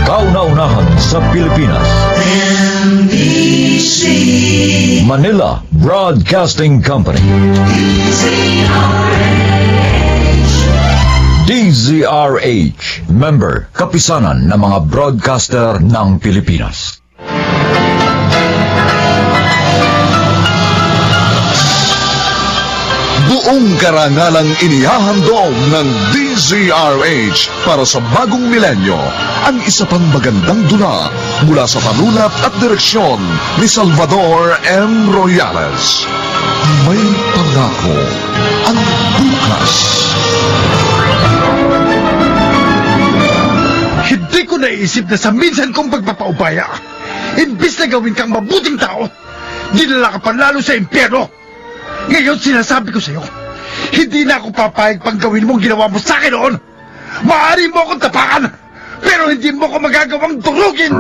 Kauna-unahan sa Pilipinas. NBC Manila Broadcasting Company. DZRH, member, kapisanan ng mga broadcaster ng Pilipinas. Buong karangalang inihahandog ng DZRH para sa bagong milenyo ang isa pang magandang dula mula sa panulat at direksyon ni Salvador M. Royales. May pangako ang bukas. Hindi ko naisip na sa minsan kong pagpapaubaya, imbis na gawin kang mabuting tao, dinala ka pa lalo sa impyerno. Ngayon sinasabi ko sa'yo, hindi na ako papayag pang gawin mo ginawa mo sa akin noon. Maaari mo akong tapakan, pero hindi mo ako magagawang durugin.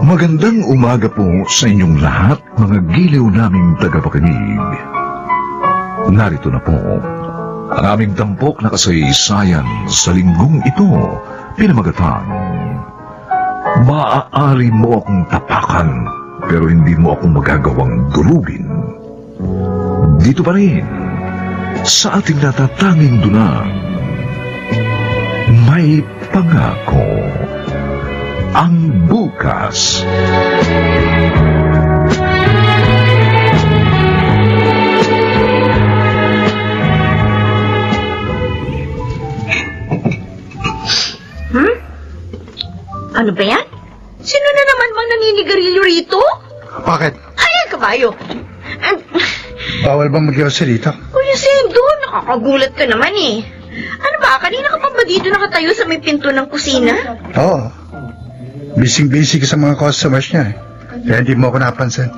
Magandang umaga po sa inyong lahat, mga giliw naming tagapakinig. Narito na po ang aming tampok na kasaysayan sa linggong ito, pinamagatang maaari mo akong tapakan, pero hindi mo akong magagawang durugin. Dito pa rin, sa ating natatanging dunang, may pangako ang bukas. Ano ba yan? Sino na naman mang naninigarilyo rito? Bakit? Ay, kabayo. Bawal bang mag-iwasa dito? Kuya Sendo, nakakagulat ka naman eh. Ano ba, kanina ka pa ba dito nakatayo sa may pinto ng kusina? Oo. Busy ka sa mga customers niya eh. Kaya hindi mo ako napansin.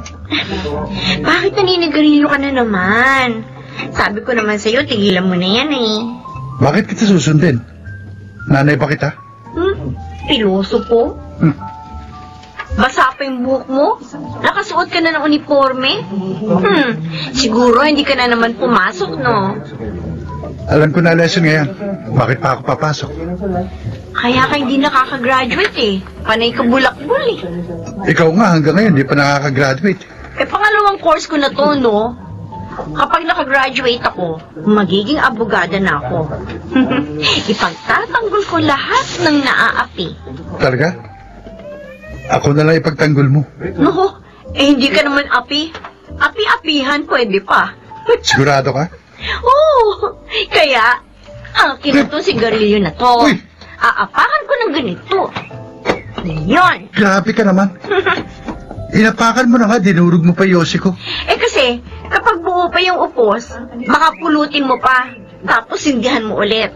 Bakit naninigarilyo ka na naman? Sabi ko naman sa'yo, tigilan mo na yan eh. Bakit kita susundin? Nanay ba kita? Piloso po? Basa pa yung buhok mo? Nakasuot ka na ng uniforme? Siguro hindi ka na naman pumasok, no? Alam ko na lesson ngayon. Bakit pa ako papasok? Kaya ka hindi nakakagraduate eh. Panay ka bulakbul eh. Ikaw nga hanggang ngayon di pa nakakagraduate. Pangalawang course ko na to, no? Kapag nakagraduate ako, magiging abogada na ako. Ipagtatanggol ko lahat ng naaapi. Talaga? Ako na lang ipagtanggol mo. No, hindi ka naman api. Api-apihan, pwede pa. Sigurado ka? Oo, kaya akin na to sigarilyo na to. Uy! Aapakan ko ng ganito. Yan. Grabe ka naman. Inapakan mo na nga, dinurog mo pa yosi ko. Kasi, kapag buo pa yung upos, baka pulutin mo pa. Tapos sindihan mo ulit.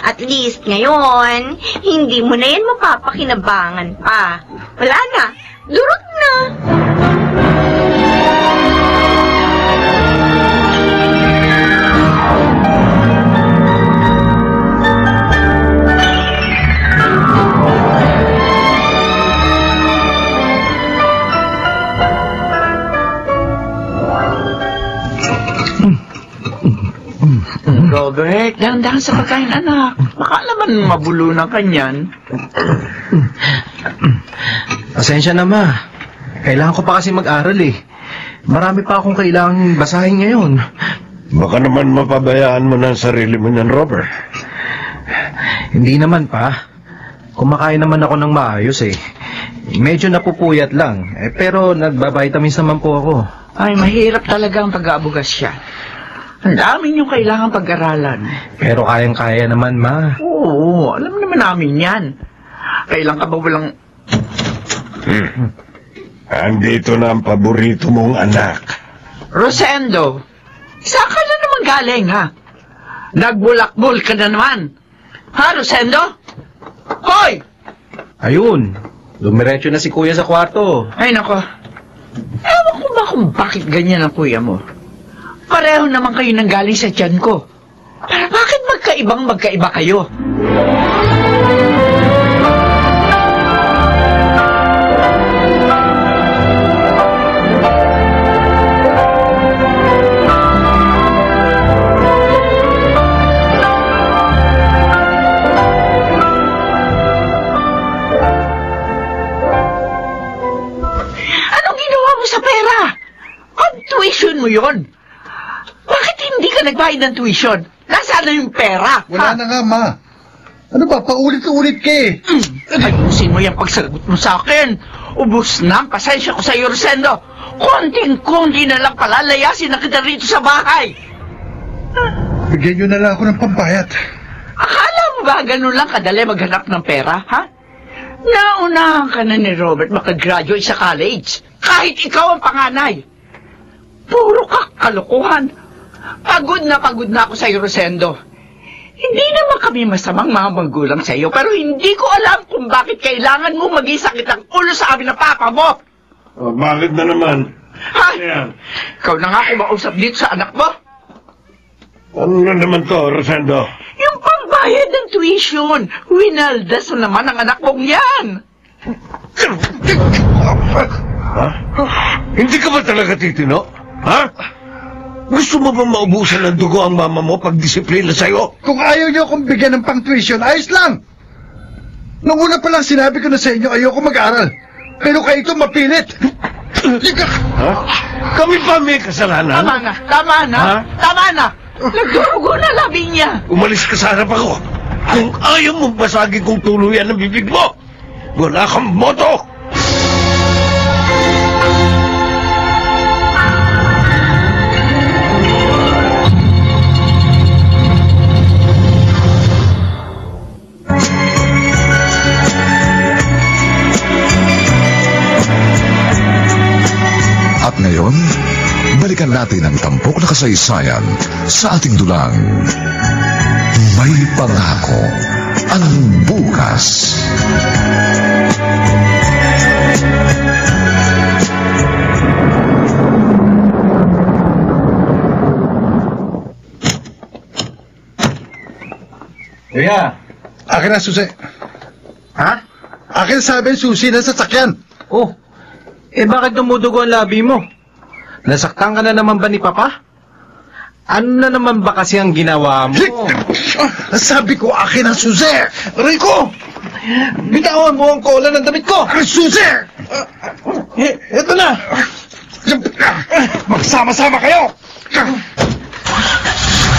At least ngayon, hindi mo na yan mapapakinabangan pa. Wala na. Durog na. Robert, dahan-dahan sa pagkain, anak. Baka naman mabulunan ka niyan. Pasensya na, ma. Kailangan ko pa kasi mag-aral eh. Marami pa akong kailangang basahin ngayon. Baka naman mapabayaan mo na ang sarili mo niyan, Robert. Hindi naman pa. Kumakain naman ako ng maayos eh. Medyo napupuyat lang. Pero nagbabitamins naman po ako. Ay, mahirap talaga ang pag-aabugas siya. Ang dami niyong kailangan pag-aralan. Pero kayang-kaya naman, ma. Oo, alam naman namin yan. Kailan ka ba walang... Andito na ang paborito mong anak. Rosendo, saan ka na naman galing, ha? Nagbulakbol ka na naman. Ha, Rosendo? Hoy! Ayun, dumiretso na si kuya sa kwarto. Ay, nako. Ewan ko ba kung bakit ganyan ang kuya mo? Pareho naman kayo nang galing sa tiyan ko. Para bakit magkaiba kayo? mo yon? Bakit hindi ka nagbayad ng tuition? Nasaan na yung pera? Wala na nga, ma. Ano ba, paulit-ulit ka eh. Ayusin mo yung pagsagot mo sa akin. Ubus na ang pasensya ko sa iyo, Rosendo. Konting-konti na lang pala, layasin na kita rito sa bahay. Bigyan nyo na lang ako ng pambayad. Akala mo ba ganun lang kadali maghanap ng pera, ha? Naunahan ka na ni Robert makagraduate sa college. Kahit ikaw ang panganay. Puro kalokohan. Pagod na ako sa iyo, Rosendo. Hindi naman kami masamang mga magulang sa iyo, pero hindi ko alam kung bakit kailangan mo maging sakit ang ulo sa amin ng papa mo. Oh, bakit na naman? Ha? Yan. Ikaw na nga kumausap dito sa anak mo. Ano na naman to, Rosendo? Yung pambayad ng tuition. Winaldas na naman ang anak mong yan. Ha? Hindi ka ba talaga titino? Ha? Gusto mo ba maubusan ng dugo ang mama mo pag disiplina sa'yo? Kung ayaw nyo akong bigyan ng pang-tuition, ayos lang. Nung una pa lang sinabi ko na sa inyo, ayoko mag-aral. Pero kayo ito mapilit. Ha? Kami pa may kasalanan? Tama na. Ha? Tama na. Nagdurugo na labi niya. Umalis ka sa harap ako. Kung ayaw mong basagin kong tuluyan ang bibig mo, wala kang moto. At ngayon, balikan natin ang tampok na kasaysayan sa ating dulang. May pangako ang bukas. Kuya! Akin na, susi. Ha? Akin sabi ang susi na sasakyan. Oh, bakit dumudugo ang labi mo? Nasaktan ka na naman ba ni Papa? Ano na naman ba kasi ang ginawa mo? Sabi ko, akin ang susi. Rico! Bitawan mo ang kola ng damit ko! Akin susi! Ito na! Magsama-sama kayo!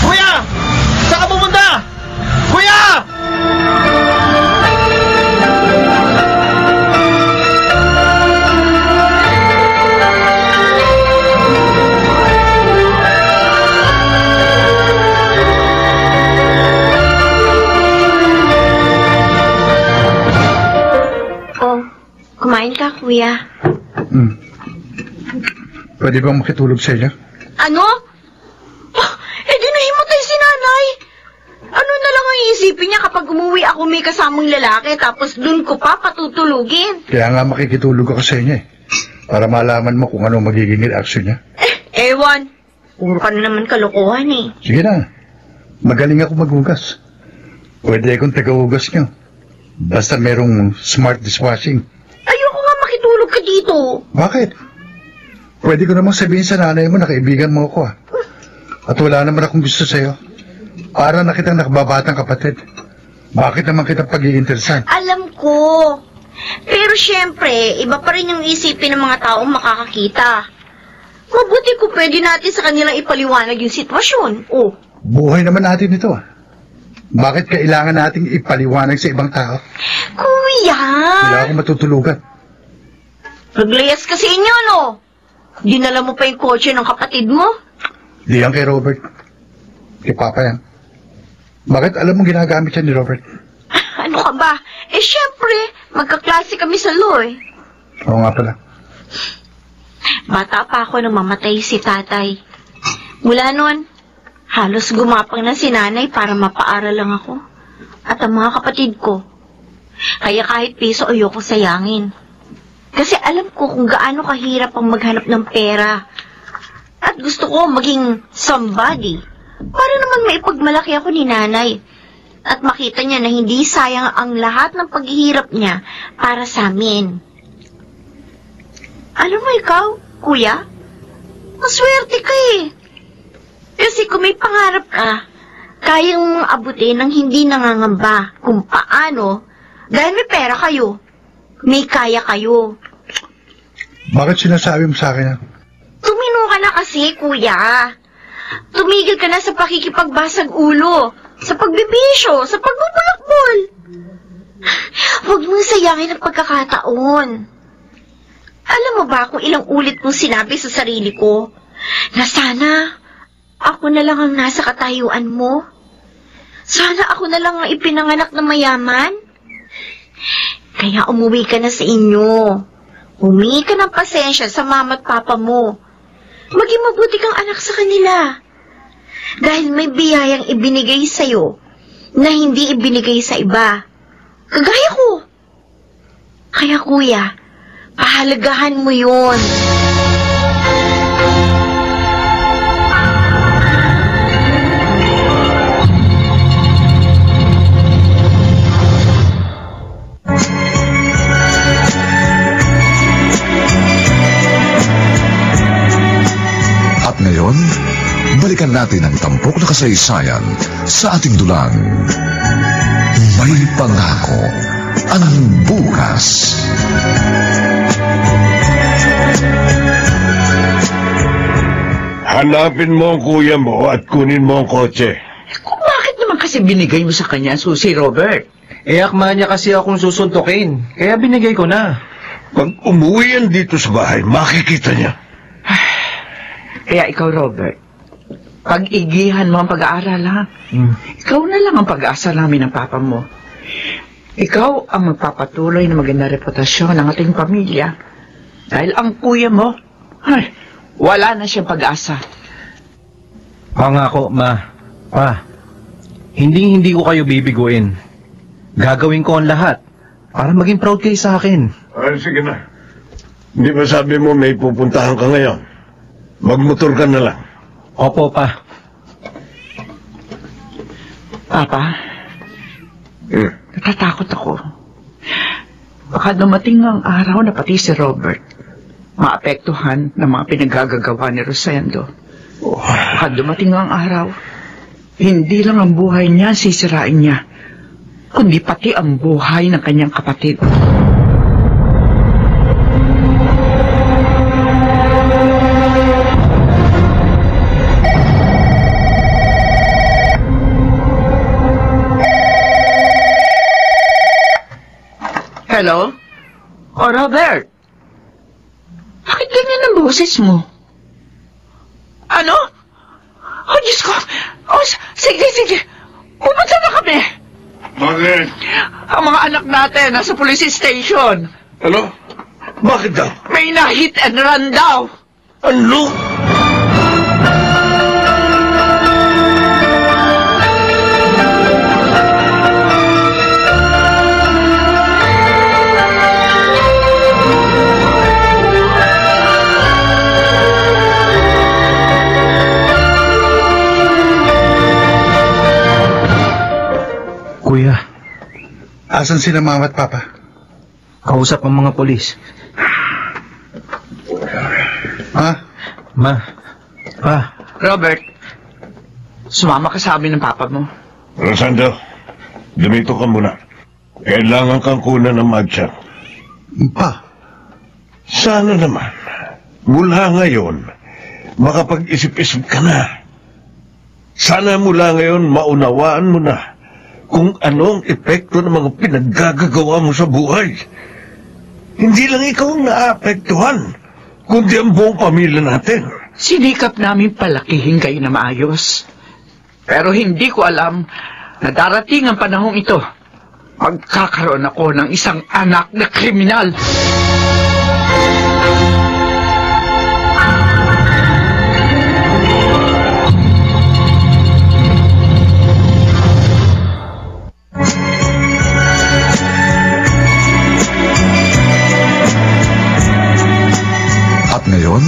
Kuya! Saan ka pumunta? Kuya! Kumain ka, kuya. Pwede bang makitulog sa inyo? Ano? Di nahimatay si nanay. Ano na lang ang iisipin niya kapag umuwi ako may kasamang lalaki tapos dun ko pa patutulugin? Kaya nga makikitulog ako sa inyo eh. Para malaman mo kung ano magiging reaction niya. Ewan. Puro ka na naman kalokohan eh. Sige na. Magaling ako maghugas. Pwede akong tagahugas niyo. Basta merong smart dishwashing. Ayoko nga makitulog ka dito. Bakit? Pwede ko namang sabihin sa nanay mo na kaibigan mo ako At wala naman akong gusto sa'yo. Para na kitang nakababatang kapatid. Bakit naman kitang pag-iinteresan? Alam ko. Pero syempre, iba pa rin yung isipin ng mga taong makakakita. Mabuti kung pwede natin sa kanilang ipaliwanag yung sitwasyon. Oh. Buhay naman natin ito Bakit kailangan nating ipaliwanag sa ibang tao? Kuya! Wala akong matutulugan. Naglayas kasi inyo, no? Dinala mo pa yung kotse ng kapatid mo? Di yan kay Robert. Kay Papa yan. Bakit alam mo ginagamit yan ni Robert? Ano ka ba? Syempre, magkaklase kami sa law Oo nga pala. Bata pa ako nang mamatay si tatay. Mula noon, halos gumapang na si nanay para mapaaral lang ako. At ang mga kapatid ko. Kaya kahit piso ayoko sayangin. Kasi alam ko kung gaano kahirap ang maghanap ng pera. At gusto ko maging somebody. Para naman maipagmalaki ako ni nanay. At makita niya na hindi sayang ang lahat ng paghihirap niya para sa amin. Alam mo ikaw, kuya? Maswerte ka Kasi kung may pangarap ka, kayang mong abutin ng hindi nangangamba kung paano, dahil may pera kayo, may kaya kayo. Bakit sinasabi mo sa akin yan? Tumino ka na kasi, kuya. Tumigil ka na sa pakikipagbasag ulo, sa pagbibisyo, sa pagbubulakbol. Huwag mong sayangin ang pagkakataon. Alam mo ba kung ilang ulit kong sinabi sa sarili ko na sana ako na lang ang nasa katayuan mo? Sana ako na lang ang ipinanganak na mayaman? Kaya umuwi ka na sa inyo. Humingi ka ng pasensya sa mama at papa mo. Maging mabuti kang anak sa kanila. Dahil may biyayang ibinigay sa'yo na hindi ibinigay sa iba. Kagaya ko. Kaya kuya, pahalagahan mo yun. At ngayon, balikan natin ang tampok na kasaysayan sa ating dulang. May pangako ang bukas. Hanapin mo ang kuya mo at kunin mo ang kotse. Kung bakit naman kasi binigay mo sa kanya ang susi, Robert? Akma niya kasi akong susuntukin, kaya binigay ko na. Pag umuwi yan dito sa bahay, makikita niya. Kaya ikaw, Robert, pag-igihan mo ang pag-aaral, ha? Ikaw na lang ang pag-asa namin ng papa mo. Ikaw ang magpapatuloy na maganda reputasyon ng ating pamilya. Dahil ang kuya mo, wala na siyang pag-asa. Pangako, ma. Pa, hindi ko kayo bibiguin. Gagawin ko ang lahat para maging proud kayo sa akin. Ay, sige na. Hindi ba sabi mo may pupuntahan ka ngayon? Magmotor ka na lang. Opo, pa. Papa, natatakot ako. Baka dumating ang araw na pati si Robert maapektuhan ng mga pinaggagawa ni Rosendo. Baka dumating ang araw, hindi lang ang buhay niya sisirain niya, kundi pati ang buhay ng kanyang kapatid. Hello? Oh, Robert. Bakit ganyan ang boses mo? Ano? Oh, Diyos ko. Oh, sige. Pumunta na kami. Bakit? Ang mga anak natin nasa police station. Ano? Bakit daw? May na-hit and run daw. Ano? Kuya, Asan sila mama at papa? kausap ang mga polis. Ha? Ma, pa, Robert, sumama ka sa amin ng papa mo. Rosando, dumito ka muna. Kailangan kang kunan ng magtsan. Pa? Sana naman, mula ngayon, makapag-isip-isip ka na. Sana mula ngayon maunawaan mo na kung anong epekto ng mga pinaggagawa mo sa buhay. Hindi lang ikaw ang naapektuhan, kundi ang buong pamilya natin. Sinikap namin palakihin kayo na maayos. Pero hindi ko alam na darating ang panahong ito. Magkakaroon ako ng isang anak na kriminal. At ngayon,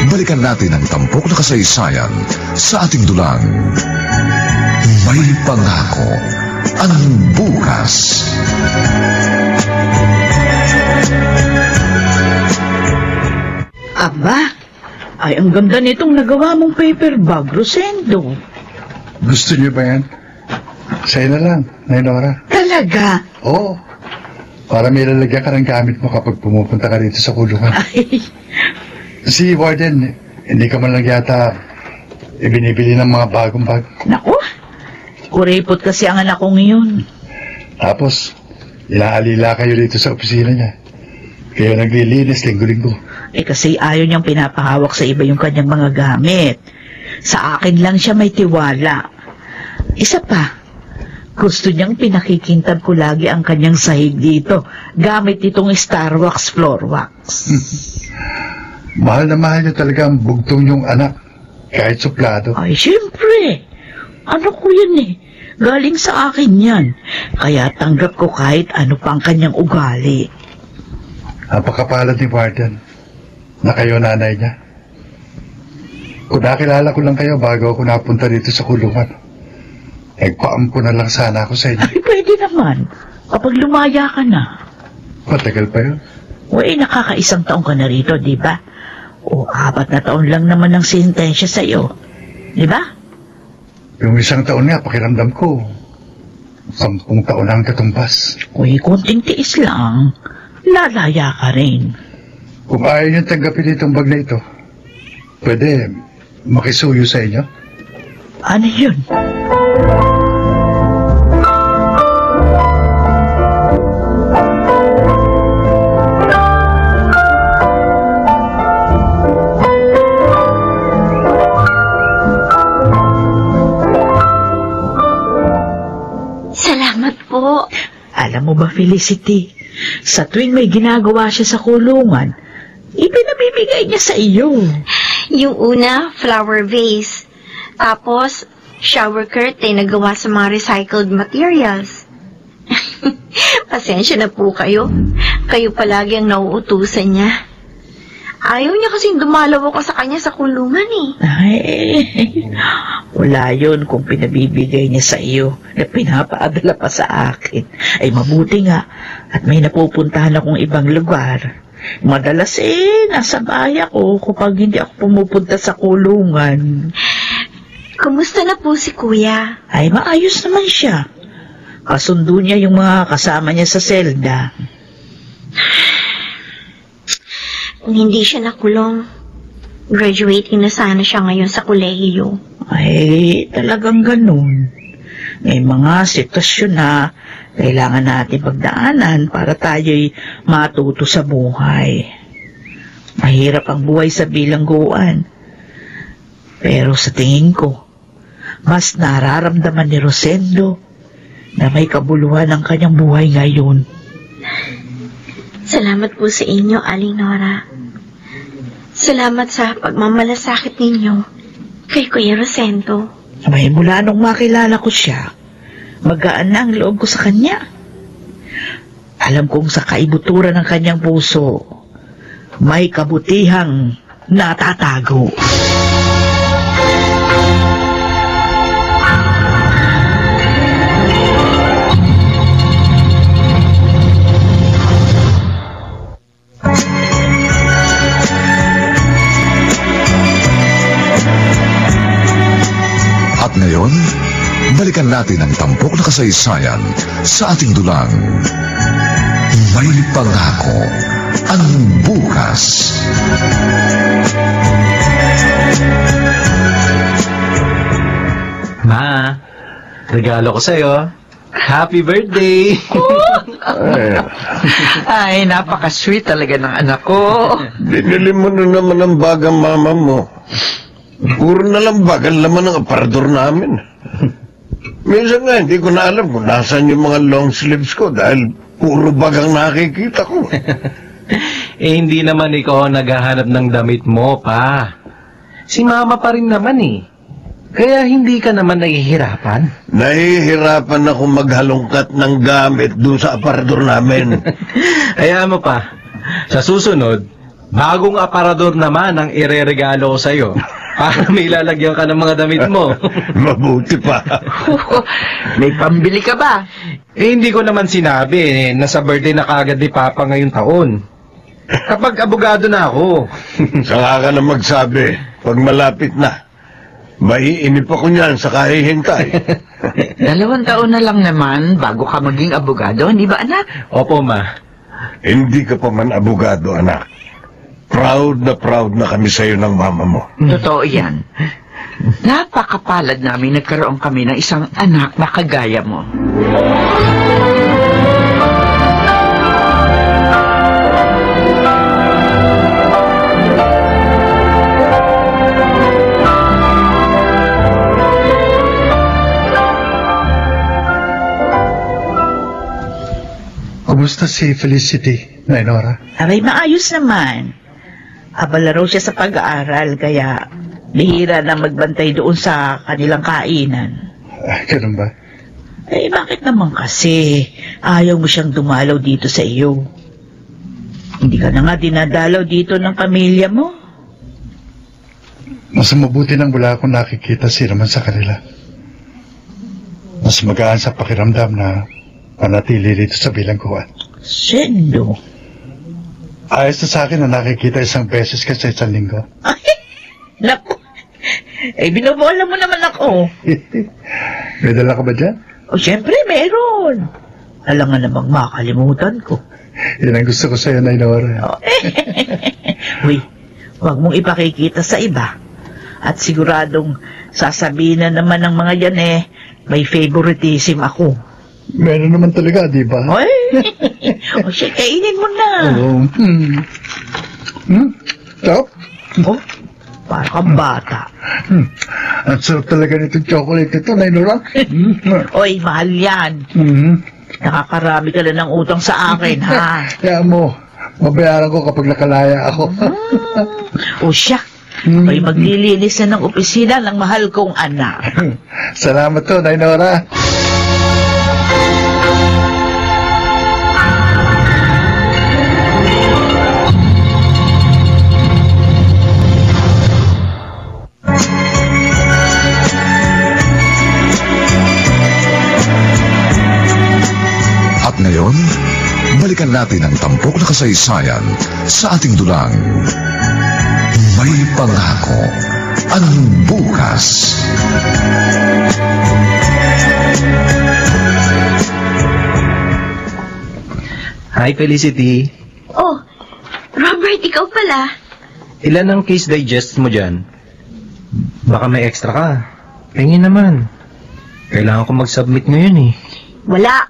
balikan natin ang tampok na kasaysayan sa ating dulang. May pangako ang bukas. Aba, ay ang ganda nitong nagawa mong paper bag, Rosendo. Gusto niyo ba yan? Sa'yo na lang, Nainora. Talaga? Oo. Para may lalagyan ka ng gamit mo kapag pumupunta ka dito sa kulungan. Ay, Si Warden, Hindi ka man lang yata ibinibili ng mga bagong bag. Naku, kuripot kasi ang anak ko ngayon. Tapos, ilaalila kayo dito sa opisina niya. Kaya naglilinis linggo-linggo. Kasi ayaw niyang pinapahawak sa iba yung kanyang mga gamit. Sa akin lang siya may tiwala. Isa pa, gusto niyang pinakikintab ko lagi ang kanyang sahig dito gamit itong Starwax floor wax. Mahal na mahal niya talaga ang bugtong yung anak, kahit suplado. Ay, siyempre. Ano ko yan eh. Galing sa akin yan. Kaya tanggap ko kahit ano pa ang kanyang ugali. Napakapalad ni Warden na kayo nanay niya. Kung nakilala ko lang kayo bago ako napunta dito sa kulungan, nagpaampo na lang sana ako sa inyo. Ay, pwede naman. Kapag lumaya ka na. Matagal pa yun. Nakakaisang taong ka na rito, di ba? O 4 na taon lang naman ang sentensya sa'yo. Di ba? Yung 1 taon nga, pakiramdam ko, 10 taon ang katumbas. Konting tiis lang. Lalaya ka rin. Kung ayaw niyong tanggapin itong bag na ito, pwede makisuyo sa inyo? Ano yun? Salamat po. Alam mo ba, Felicity, sa tuwing may ginagawa siya sa kulungan, ipinabibigay niya sa iyo. Yung una, flower vase. Tapos, shower curtain na gawa sa mga recycled materials. Pasensya na po kayo. Kayo palagi ang nauutusan niya. Ayaw niya kasing dumalaw ako sa kanya sa kulungan eh. Ay, wala yun kung pinabibigay niya sa iyo na pinapaadala pa sa akin. Ay mabuti nga at may napupuntahan akong ibang lugar. Madalas nasa bahay ako kapag hindi ako pumupunta sa kulungan. Kumusta na po si Kuya? Ay maayos naman siya. Kasundo niya yung mga kasama niya sa selda. Kung hindi siya nakulong, graduating na sana siya ngayon sa kolehiyo. Ay, talagang ganun. May mga sitwasyon na kailangan natin pagdaanan para tayo'y matuto sa buhay. Mahirap ang buhay sa bilangguan. Pero sa tingin ko, mas nararamdaman ni Rosendo na may kabuluhan ang kanyang buhay ngayon. Salamat po sa inyo, Aling Nora. Salamat sa pagmamalasakit ninyo kay Kuya Rosendo. May mula nung makilala ko siya, magaan na ang loob ko sa kanya. Alam kong sa kaibuturan ng kanyang puso, may kabutihang natatago. At ngayon, balikan natin ang tampok na kasaysayan sa ating dulang. May pangako ang bukas. Ma, regalo ko sa'yo. Happy birthday! Ay, napaka-sweet talaga ng anak ko. Binili mo na naman ang bagang mama mo. Puro na lang bagang laman ng aparador namin. Minsan nga, hindi ko na alam kung nasaan yung mga long sleeves ko dahil puro bagang nakikita ko. Hindi naman ikaw naghahanap ng damit mo, pa. Si mama pa rin naman eh. Kaya hindi ka naman nahihirapan. Nahihirapan ako maghalongkat ng gamit doon sa aparador namin. Hayaan mo pa. Sa susunod, bagong aparador naman ang ireregalo ko sa'yo. Para may lalagyan ka ng mga damit mo. Mabuti pa. May pambili ka ba? Hindi ko naman sinabi na sa birthday na kagad ni Papa ngayong taon. Kapag abogado na ako. Saka ka na magsabi, pag malapit na. Maiinip ako niyan sa kahihintay. 2 taon na lang naman bago ka maging abogado, hindi ba anak? Opo, ma. Hindi ka pa man abogado, anak. proud na kami sa'yo ng mama mo. Totoo yan. Napakapalad namin nagkaroon kami ng isang anak na kagaya mo. Kumusta si Felicity, Nainora? Aray, maayos naman. Abala raw siya sa pag-aaral, kaya bihira na magbantay doon sa kanilang kainan. Ganun ba? Eh, bakit naman kasi ayaw mo siyang dumalaw dito sa iyo? Hindi ka na nga dinadalaw dito ng pamilya mo? Mas mabuti nang wala akong nakikita naman sa kanila. Mas magaan sa pakiramdam na manatili rito sa bilangguan. Sendo. Ayos na sa akin na nakikita isang beses ka sa isang linggo. Ay, naku. Eh, binobola mo naman ako. May dala ka ba dyan? O, syempre, meron. Alam nga namang makalimutan ko. Yan ang gusto ko sa'yo, Nainora. Uy, huwag mong ipakikita sa iba. At siguradong sasabihin na naman ng mga yan may favoritism ako. Meron naman talaga, di ba? Oy! O siya, kainin mo na. Oo. Stop. Oh, para kang bata. Ang sarap talaga nitong chocolate ito, Nainora. Oy, mahal yan. Nakakarami ka na ng utang sa akin, ha? Kaya mo, mabayaran ko kapag nakalaya ako. O siya, may maglilinis na ng opisina ng mahal kong anak. Salamat to, Nainora. Ngayon, balikan natin ang tampok na kasaysayan sa ating dulang. May pangako ang bukas. Hi, Felicity. Oh, Robert, ikaw pala. Ilan ang case digest mo dyan? Baka may extra ka. Tingin naman. Kailangan ko mag-submit ngayon Wala.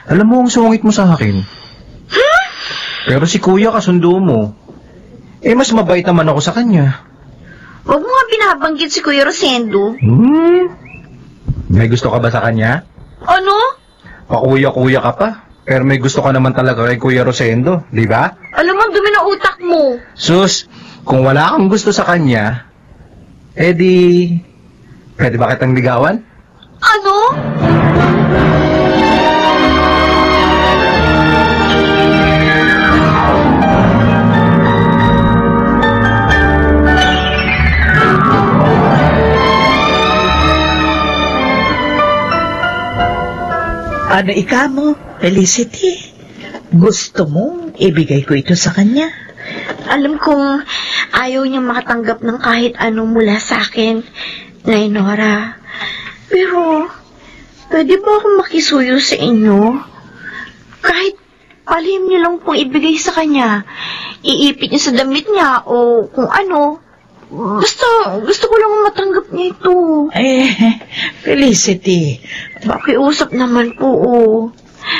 Alam mo ang sungit mo sa akin. Huh? Pero si kuya kasundo mo. Mas mabait naman ako sa kanya. Huwag mo nga binabanggit si Kuya Rosendo. May gusto ka ba sa kanya? Ano? Pakuya-kuya ka pa. Pero may gusto ka naman talaga kay Kuya Rosendo, di ba? Alam mo, ang dumi ng utak mo. Sus, kung wala kang gusto sa kanya, pwede ba kitang ligawan? Ano? Ano ika mo, Felicity? Gusto mo ibigay ko ito sa kanya? Alam kong ayaw niya makatanggap ng kahit ano mula sa akin, Nainora. Pero, pwede ba akong makisuyo sa inyo? Kahit palihim niyo lang pong ibigay sa kanya. Iipit niya sa damit niya o kung ano. Gusto ko lang matanggap niya ito. Felicity. Pakiusap naman po,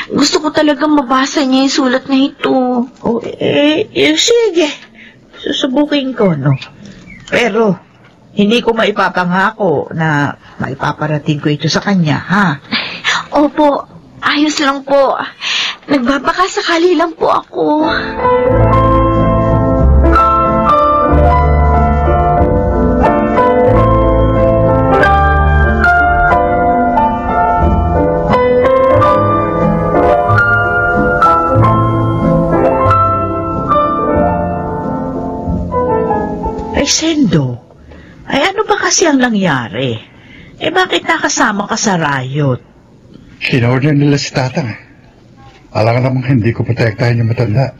Gusto ko talagang mabasa niya yung sulat na ito. Sige. Susubukin ko, no? Pero, hindi ko maipapangako na maipaparating ko ito sa kanya, ha? Opo, ayos lang po. Nagbabakasakali lang po ako. Sendo, ano ba kasi ang nangyari? Bakit nakasama ka sa riot? Kinorder nila si Tatang. Alam nga namang hindi ko protektahan yung matanda.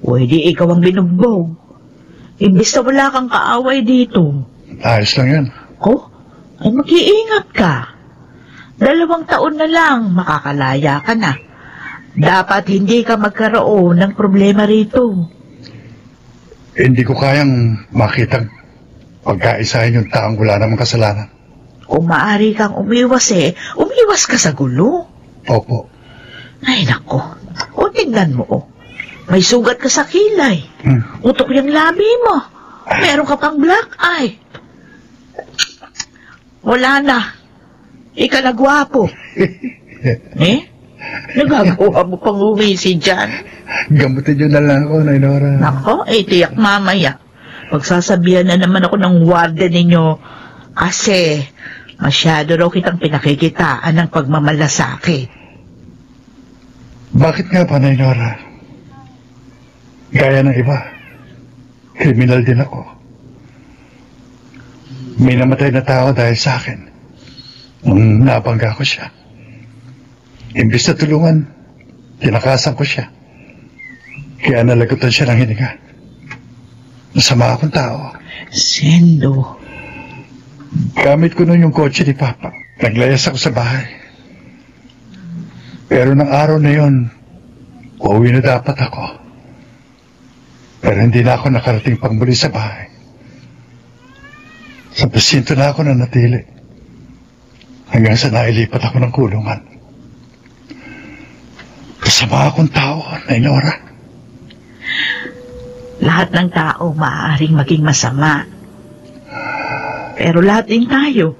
Pwede ikaw ang binugbog. Imbis na wala kang kaaway dito. Ayos lang yan. Mag-iingat ka. 2 taon na lang, makakalaya ka na. Dapat hindi ka magkaroon ng problema rito. Hindi ko kayang makitang pagkaisahin yung taong wala namang kasalanan. Kung maaari kang umiwas umiwas ka sa gulo. Opo. Ay, nako. O, tignan mo, oh. May sugat ka sa kilay. Utok yung labi mo. Meron ka pang black eye. Wala na. Ika na gwapo. Nagagawa mo pang umisi dyan. Gamutin nyo na lang ako, Nay Nora. Nako, tiyak mamaya. Magsasabihan na naman ako ng warden ninyo kasi masyado raw kitang pinakikitaan ng pagmamalasakit. Bakit nga pa, Nay Nora? Gaya ng iba, kriminal din ako. May namatay na tao dahil sa akin nung nabangga ko siya. Imbis na tulungan, tinakasan ko siya. Kaya nalagutan siya ng hininga. Masama akong tao. Sendo. Gamit ko nun yung kotse ni Papa. Naglayas ako sa bahay. Pero ng araw na yun, uuwi na dapat ako. Pero hindi na ako nakarating pang muli sa bahay. Sa presinto na ako nanatili. Hanggang sa nailipat ako ng kulungan. Kasama akong tao, Nay Nora. Lahat ng tao maaaring maging masama. Pero lahat din tayo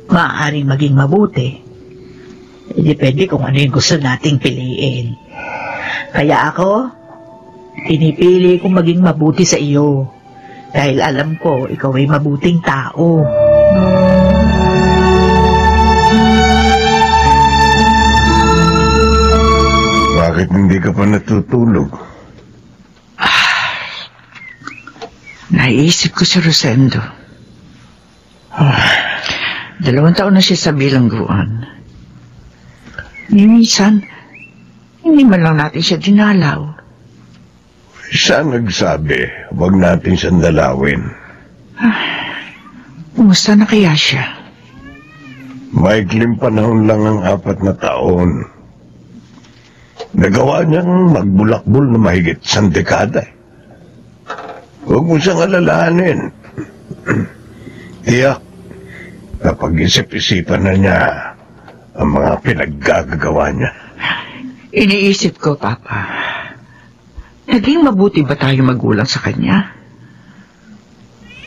maaaring maging mabuti. Depende kung ano yung gusto nating piliin. Kaya ako, pinipili kong maging mabuti sa iyo. Dahil alam ko, ikaw ay mabuting tao. Bakit hindi ka pa natutulog? Naisip ko si Rosendo. 2 taon na siya sa bilangguan. Minsan, hindi man lang natin siya dinalaw. Saan nagsabi, huwag natin siyang dalawin? Kumusta na kaya siya? Maikling panahon lang ang 4 na taon. Nagawa niyang magbulakbol na mahigit 1 dekada. Huwag mo siyang alalahanin. Tiyak, napag-isip-isipan na niya ang mga pinaggagawa niya. Iniisip ko, Papa, naging mabuti ba tayo magulang sa kanya?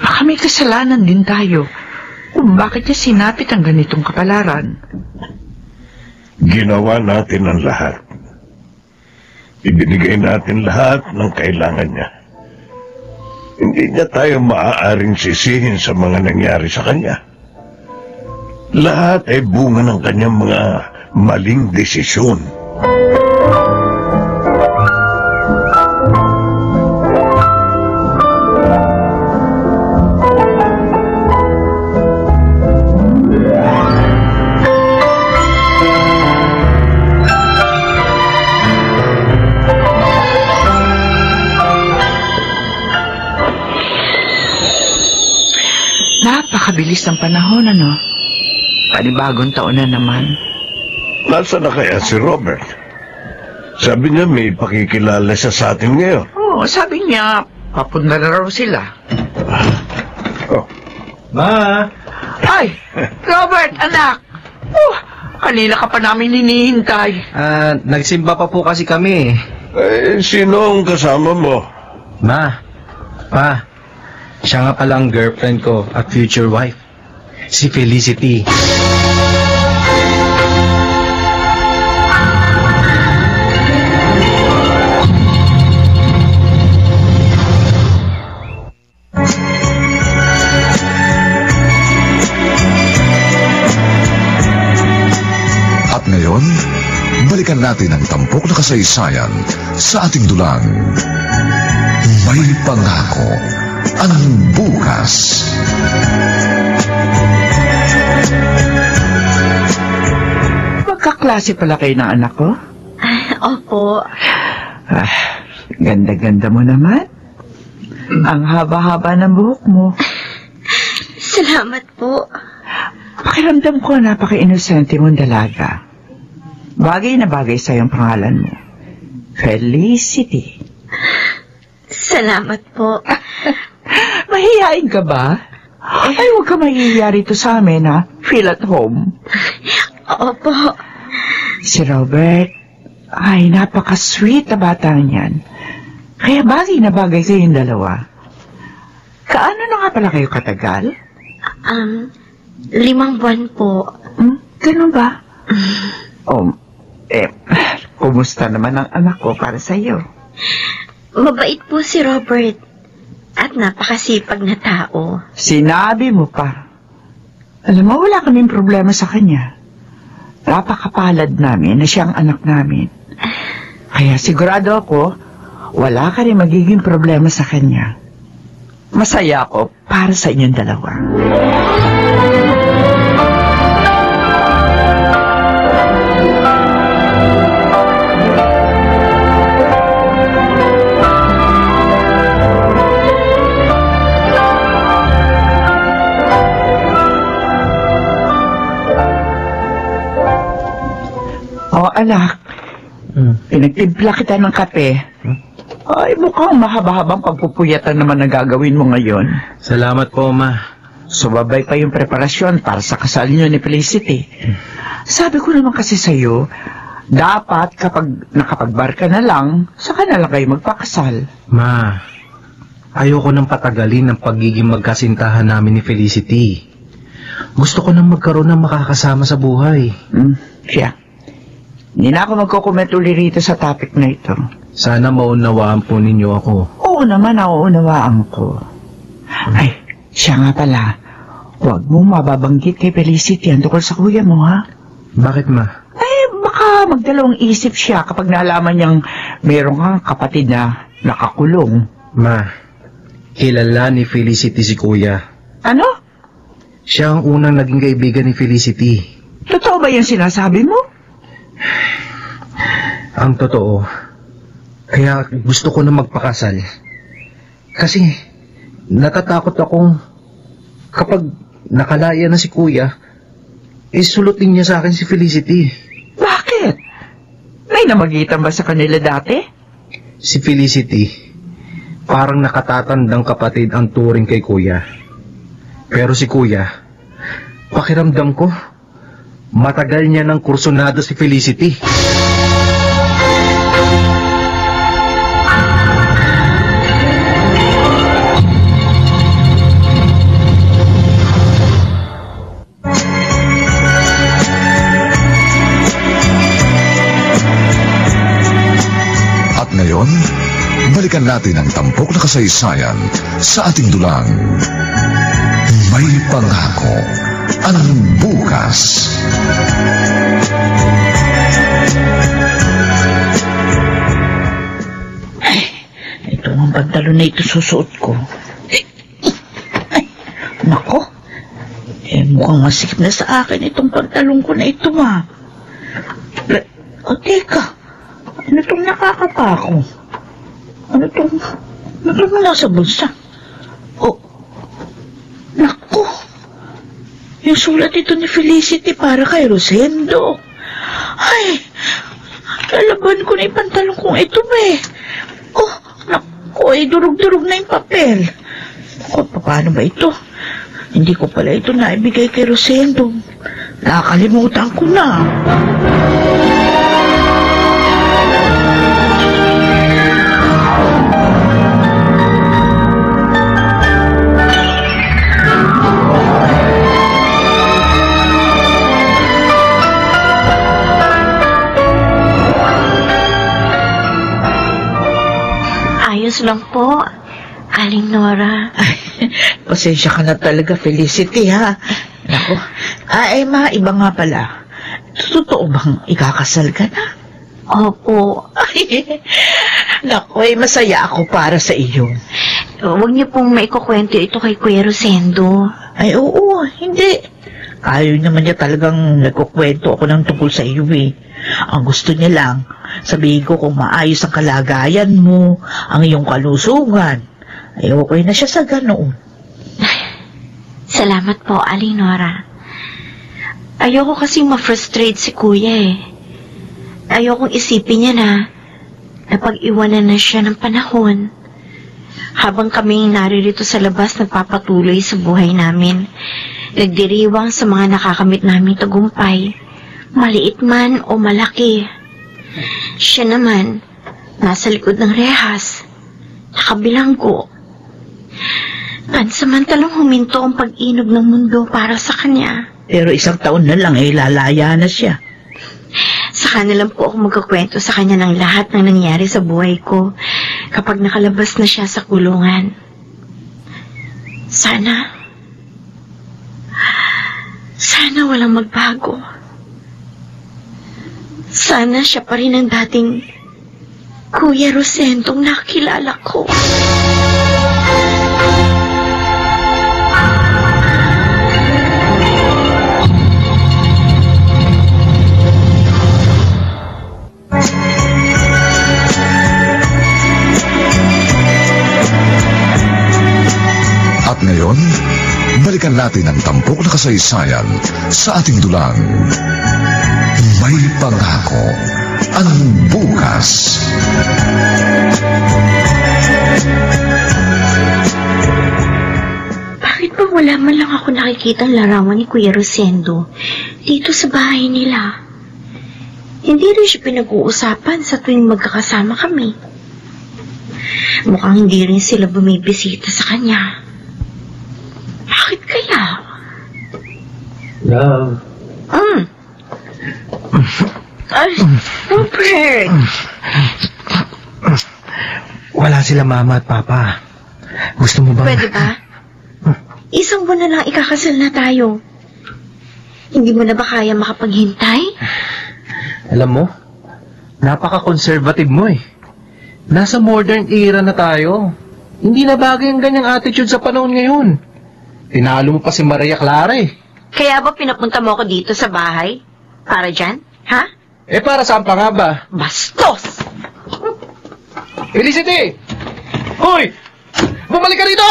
Baka may kasalanan din tayo kung bakit niya sinapit ang ganitong kapalaran. Ginawa natin ang lahat. Ibinigay natin lahat ng kailangan niya. Hindi niya tayo maaaring sisihin sa mga nangyari sa kanya. Lahat ay bunga ng kanyang mga maling desisyon. Napakabilis ng panahon, ano? Panibagong taon na naman. Nasaan na kaya si Robert? Sabi niya may pakikilala siya sa atin ngayon. Oo, sabi niya, papunta na raw sila. Oh. Ma! Ay! Robert, anak! Kanina ka pa namin hinihintay. Nagsimba pa po kasi kami. Sino ang kasama mo? Ma, Pa, siya nga pala ang girlfriend ko at future wife. Si Felicity. At ngayon, balikan natin ang tampok na kasaysayan sa ating dulang. May pangako ang bukas. Magkaklase pala kayo ng anak ko? Opo. Ganda-ganda mo naman. Ang haba-haba ng buhok mo. Salamat po. Pakiramdam ko napaka-inosente mong dalaga. Bagay na bagay sa iyong pangalan mo. Felicity. Salamat po. Mahihain ka ba? Ay, huwag ka mahihiya rito sa amin, ha? Feel at home. Opo. Si Robert, ay, napaka-sweet na bata niyan. Kaya bagay na bagay kayong dalawa. Kaano na nga pala kayo katagal? 5 buwan po. Ganun ba? Kumusta naman ang anak ko para sa iyo? Mabait po si Robert. At napakasipag na tao. Sinabi mo pa. Alam mo, wala kaming problema sa kanya. Napakapalad namin na siya ang anak namin. Kaya sigurado ako, wala ka rin magiging problema sa kanya. Masaya ako para sa inyong dalawa. Anak, pinagtimpla kita ng kape. Ay, mukhang mahaba-habang pagpupuyatan naman ang gagawin mo ngayon. Salamat po, Ma. Sumabay pa yung preparasyon para sa kasal niyo ni Felicity. Sabi ko naman kasi sa'yo, dapat kapag nakapagbar ka na lang, saka na lang kayo magpakasal. Ma, ayoko nang patagalin ang pagiging magkasintahan namin ni Felicity. Gusto ko nang magkaroon ng makakasama sa buhay. Siya. Hindi na ako magkukomment uli rito sa topic na ito. Sana maunawaan po ninyo ako. Oo naman, nauunawaan ko. Ay, siya nga pala. Huwag mo mababanggit kay Felicity ang tungkol sa kuya mo, ha? Bakit, Ma? Ay, baka magdalawang isip siya kapag nalaman niyang meron kang kapatid na nakakulong. Ma, kilala ni Felicity si kuya. Ano? Siya ang unang naging kaibigan ni Felicity. Totoo ba yung sinasabi mo? Ang totoo, kaya gusto ko na magpakasal. Kasi natatakot akong kapag nakalaya na si kuya, sulutin niya sa akin si Felicity. Bakit? May namagitan ba sa kanila dati? Si Felicity, parang nakatatandang kapatid ang turing kay kuya. Pero si kuya, pakiramdam ko, matagal niya ng kursunada si Felicity. At ngayon, balikan natin ang tampok na kasaysayan sa ating dulang. May pangako ang bukas. Ay, ito ang pantalon na ito susuot ko. Ay, nako. Mukhang masikip na sa akin itong pantalon ko na ito, ma. Teka. Ano itong nakakapako? Ano itong nasa bulsa? Naku! Yung sulat ito ni Felicity para kay Rosendo. Ay! Lalaban ko na yung pantalon kong ito, naku, durug-durug na yung papel. Naku, paano ba ito? Hindi ko pala ito naibigay kay Rosendo. Nakakalimutan ko na. Ayos lang po, Aling Nora. Ay, pasensya ka na talaga, Felicity, ha? Naku, ma, iba nga pala. Totoo bang ikakasal ka na? Opo. Ay, naku, masaya ako para sa iyo. Huwag niyo pong maikukwento ito kay Kuya Rosendo. Ay, oo, hindi. Ayaw naman niya talagang nagkukwento ako ng tungkol sa iyo, Ang gusto niya lang, sabihin ko kung maayos ang kalagayan mo, ang iyong kalusugan. Ay, okay na siya sa ganoon. Salamat po, Aling Nora. Ayoko kasing ma-frustrate si Kuya, Ayokong isipin niya na napag-iwanan na siya ng panahon. Habang kaming naririto sa labas, nagpapatuloy sa buhay namin. Nagdiriwang sa mga nakakamit naming tagumpay, maliit man o malaki. Siya naman, nasa likod ng rehas, nakabilanggo. Pansamantalang huminto ang pag-inog ng mundo para sa kanya. Pero isang taon na lang lalaya na siya. Saka na lang po ako magkakwento sa kanya ng lahat ng nangyari sa buhay ko kapag nakalabas na siya sa kulungan. Sana walang magbago. Sana siya pa rin ang dating Kuya Rosendong nakilala ko. At ngayon, balikan natin ang tampok na kasaysayan sa ating dulang. May pangako ang bukas. Bakit ba wala man lang ako nakikitang larawan ni Kuya Rosendo dito sa bahay nila? Hindi rin siya pinag-uusapan sa tuwing magkakasama kami. Mukhang hindi rin sila bumibisita sa kanya. Bakit kaya? Love. Ay, Robert! Wala sila mama at papa. Gusto mo ba? Pwede ba? Isang buwan na lang ikakasal na tayo. Hindi mo na ba kaya makapaghintay? Alam mo, napaka-conservative mo eh. Nasa modern era na tayo. Hindi na bagay ang ganyang attitude sa panahon ngayon. Tinalo mo pa si Maria Clara eh. Kaya ba pinapunta mo ako dito sa bahay? Para dyan? Ha? Eh para saan pa nga ba? Bastos! Felicity! Hoy! Bumalik ka dito!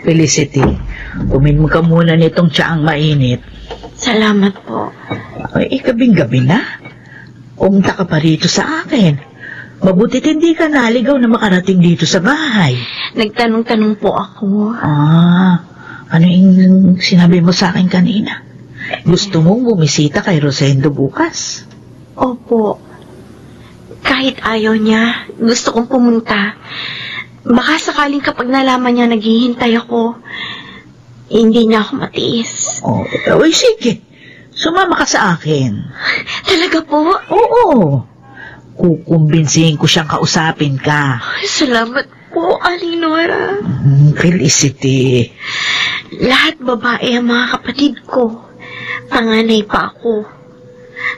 Felicity, uminom ka muna nitong tsaang mainit. Salamat po. Ay, gabing-gabi na. Pumunta ka pa rito sa akin. Mabutit hindi ka naligaw na makarating dito sa bahay. Nagtanong-tanong po ako. Ano yung sinabi mo sa akin kanina? Gusto mong bumisita kay Rosendo bukas? Opo. Kahit ayaw niya, gusto kong pumunta. Baka sakaling kapag nalaman niya naghihintay ako, hindi niya ako matiis. Uy, sige. Sumama ka sa akin. Talaga po? Oo. Kukumbinsihin ko siyang kausapin ka. Ay, salamat po, Aling Nora. Felicity. Lahat babae ang mga kapatid ko. Panganay pa ako.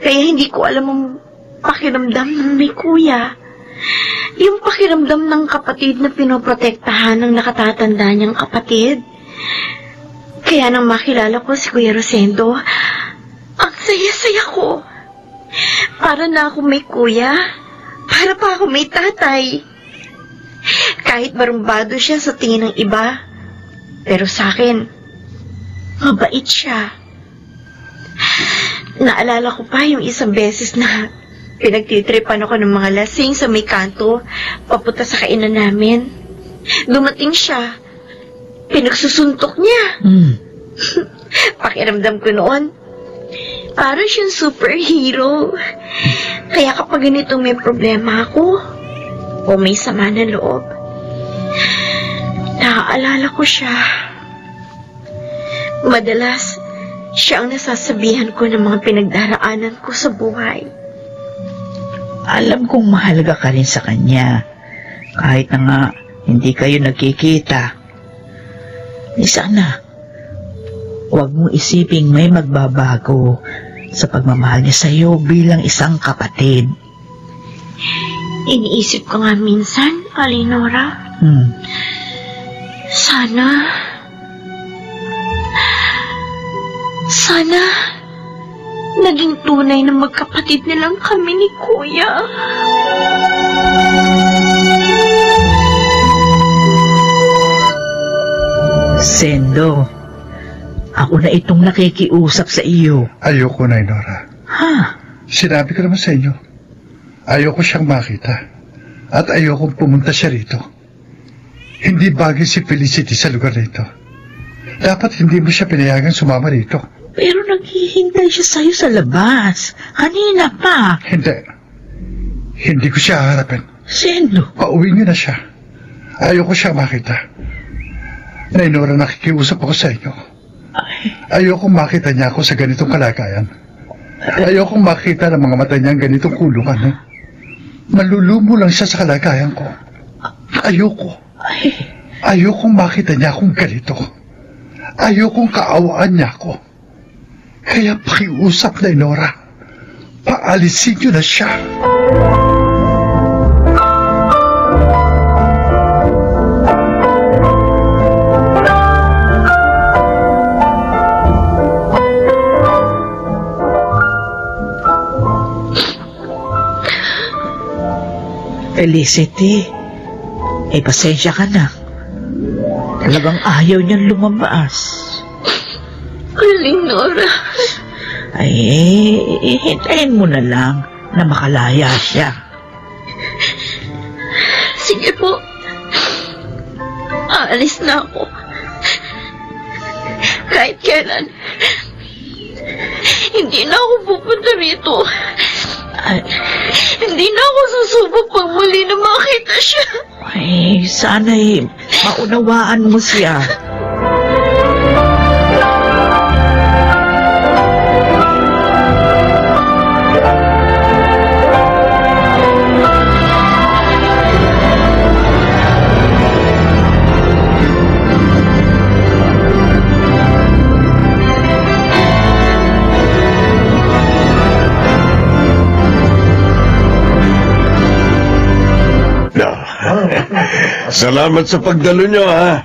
Kaya hindi ko alam ang pakiramdam ng may kuya. Yung pakiramdam ng kapatid na pinoprotektahan ng nakatatanda niyang kapatid. Kaya nang makilala ko si Kuya Rosendo, ang saya-saya ko. Para na ako may kuya, para pa ako may tatay. Kahit barumbado siya sa tingin ng iba, pero sa akin, mabait siya. Naalala ko pa yung isang beses na pinagtitripan ako ng mga lasing sa may kanto, papunta sa kainan namin. Dumating siya. Pinagsusuntok niya. Pakiramdam ko noon, parang siyang superhero. Kaya kapag ganito may problema ako, o may sama na loob, naaalala ko siya. Madalas, siya ang nasasabihan ko ng mga pinagdaraanan ko sa buhay. Alam kong mahalaga ka rin sa kanya. Kahit na nga hindi kayo nagkikita. Sana, huwag mo isiping may magbabago sa pagmamahal niya sa iyo bilang isang kapatid. Iniisip ko nga minsan, Alinora. Sana naging tunay na magkapatid na lang kami ni Kuya. Sendo, ako na itong nakikiusap sa iyo. Ayoko na, Nora. Ha? Sinabi ko naman sa inyo, ayoko siyang makita at ayoko pumunta siya rito. Hindi bagay si Felicity sa lugar nito. Dapat hindi mo siya pinayagan sumama rito. Pero naghihintay siya sa'yo sa labas. Kanina pa. Hindi ko siya haharapin. Sendo. Pauwi niyo na siya. Ayoko siya makita. Nainora, nakikiusap ako sa inyo. Ayokong makita niya ako sa ganitong kalagayan. Ayokong makita ng mga mata niyang ganitong kulungan. Malulumo lang siya sa kalagayan ko. Ayoko. Ayokong makita niya akong ganito. Ayokong kaawaan niya ako. Kaya pakiusap na, Nora. Paalisin niyo na siya. Felicity, pasensya ka na. Talagang ayaw niyang lumabas. Aling Nora. Hintayin mo na lang na makalaya siya. Sige po. Aalis na ako. Kahit kailan. Hindi na ako pupunta rito. Hindi na ako susubok pag muli na makita siya. Sana'y maunawaan mo siya. Salamat sa pagdalo nyo, ha?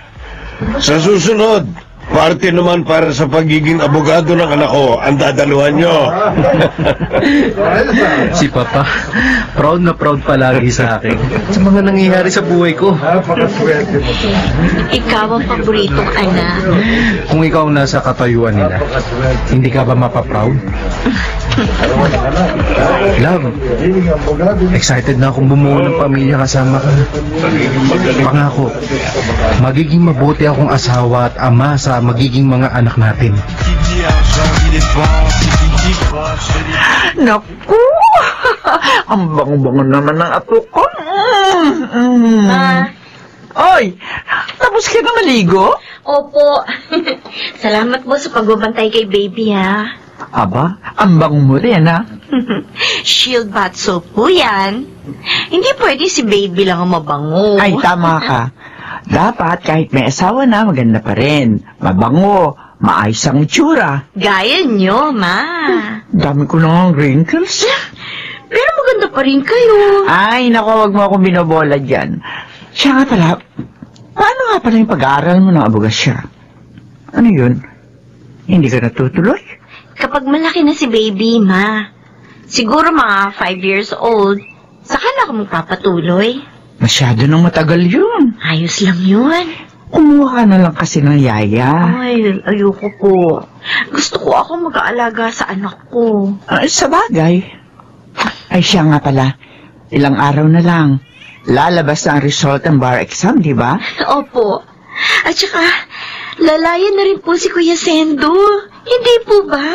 Sa susunod, parte naman para sa pagiging abogado ng anak ko ang dadaluhan nyo. Si Papa, proud na proud palagi sa akin sa mga nangyayari sa buhay ko. Ikaw ang paboritong anak. Kung ikaw ang nasa katayuan nila, hindi ka ba mapaproud? Love, excited na akong bumuo ng pamilya kasama ka. Pangako, magiging mabuti akong asawa at ama sa magiging mga anak natin. Naku! Ang bango-bango naman ng ato ko. Oy! Tapos ka na maligo? Opo. Salamat po sa pagbabantay kay baby, ha? Aba, ang bango mo rin, ha? Shield bath soap po yan. Hindi pwede si baby lang ang mabango. Ay, tama ka. Dapat kahit may asawa na, maganda pa rin. Mabango, maayos ang itsura. Gaya nyo, ma. Dami ko na ng wrinkles. Pero maganda pa rin kayo. Ay, naku, wag mo akong binobola dyan. Siya nga pala, paano nga pala yung pag-aaral mo ng abogasya? Ano yun? Hindi ka natutuloy? Kapag malaki na si baby, ma. Siguro mga 5 years old. Saka na ako magpapatuloy. Masyado nang matagal yun. Ayos lang yun. Kumuha ka na lang kasi ng yaya. Ay, ayoko po. Gusto ko ako mag-aalaga sa anak ko. Sa bagay. Ay, siya nga pala. Ilang araw na lang. Lalabas na ang result ng bar exam, di ba? Opo. At saka, lalayan na rin po si Kuya Sendo. Hindi po ba?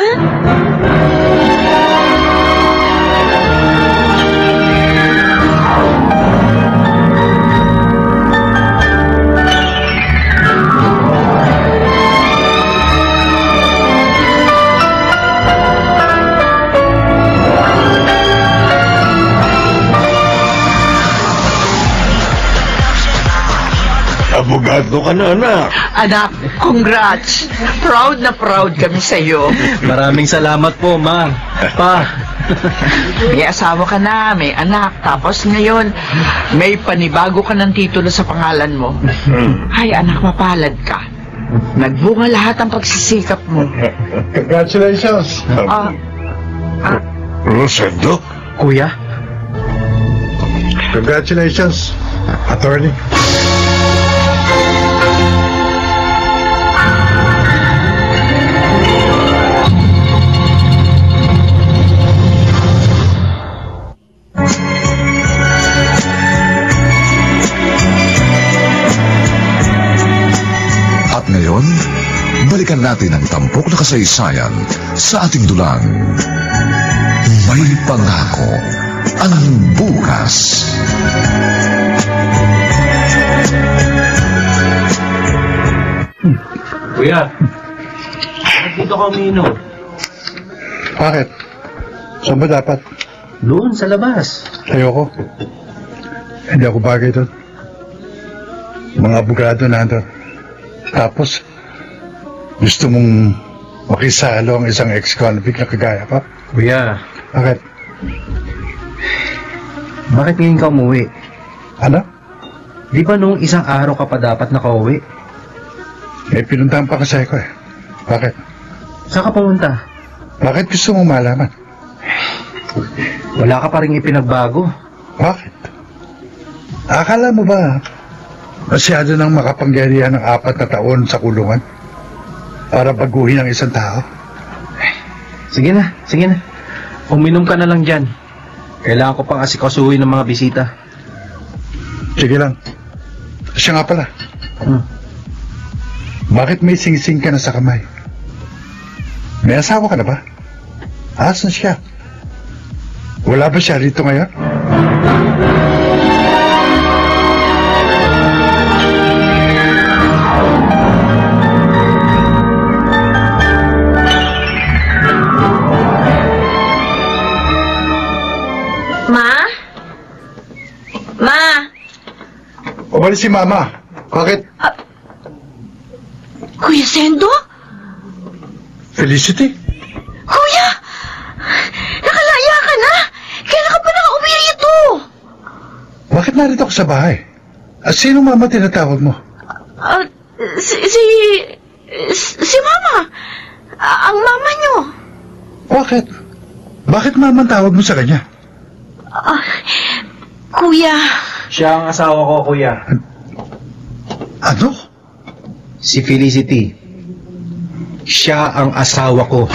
Abogado ka na, anak. Anak, congrats. Proud na proud kami sa iyo. Maraming salamat po, Ma. Pa. May asawa ka na, may anak. Tapos ngayon, may panibago ka ng titulo sa pangalan mo. Ay, anak, mapalad ka. Nagbunga lahat ang pagsisikap mo. Congratulations. Rosendo? Kuya? Congratulations, attorney. At ngayon, balikan natin ang tampok na kasaysayan sa ating dulang. May pangako ang bukas. Kuya, dito ka uminom. Bakit? Saan ba dapat? Doon, sa labas. Ayoko. Hindi ako bagay doon. Mga abogado nandun. Tapos, gusto mong makisalo ang isang ex-convict na kagaya ko? Kuya, Bakit? bakit ngayon ka umuwi? Ano? Di ba nung isang araw ka pa dapat nakauwi? Eh, pinuntahan pa kasi ko eh. Bakit? Saan ka pumunta? Bakit gusto mong malaman? Wala ka pa rin ipinagbago. Bakit? Akala mo ba masyado nang makapangyarihan ng 4 na taon sa kulungan para baguhin ang isang tao? Sige na, sige na. Uminom ka na lang dyan. Kailangan ko pang asikasuhin ng mga bisita. Sige lang. Siya nga pala. Bakit may sing-sing ka na sa kamay? May asawa ka na ba? Asan siya? Wala ba siya rito ngayon? Umalis si Mama. Bakit? Kuya Sendo? Felicity? Kuya! Nakalaya ka na! Kailan ka pa nakauwi rito? Bakit narito ako sa bahay? Sino Mama tinatawag mo? Si Mama. Ang mama niyo. Bakit? Bakit Mama ang tawag mo sa kanya? Kuya. Siya ang asawa ko, kuya. Ano? Si Felicity. Siya ang asawa ko.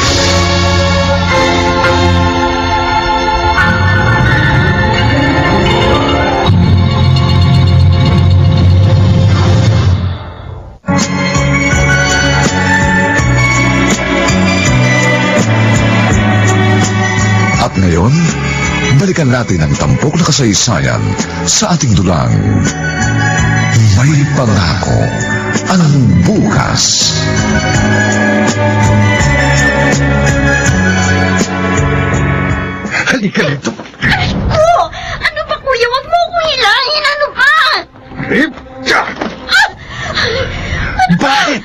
At ngayon, balikan natin ang tampok na kasaysayan sa ating dulang. May pangako ang bukas. Halika dito. Ano ba, kuya? Huwag mo akong hilahin. Ano ba? Bakit?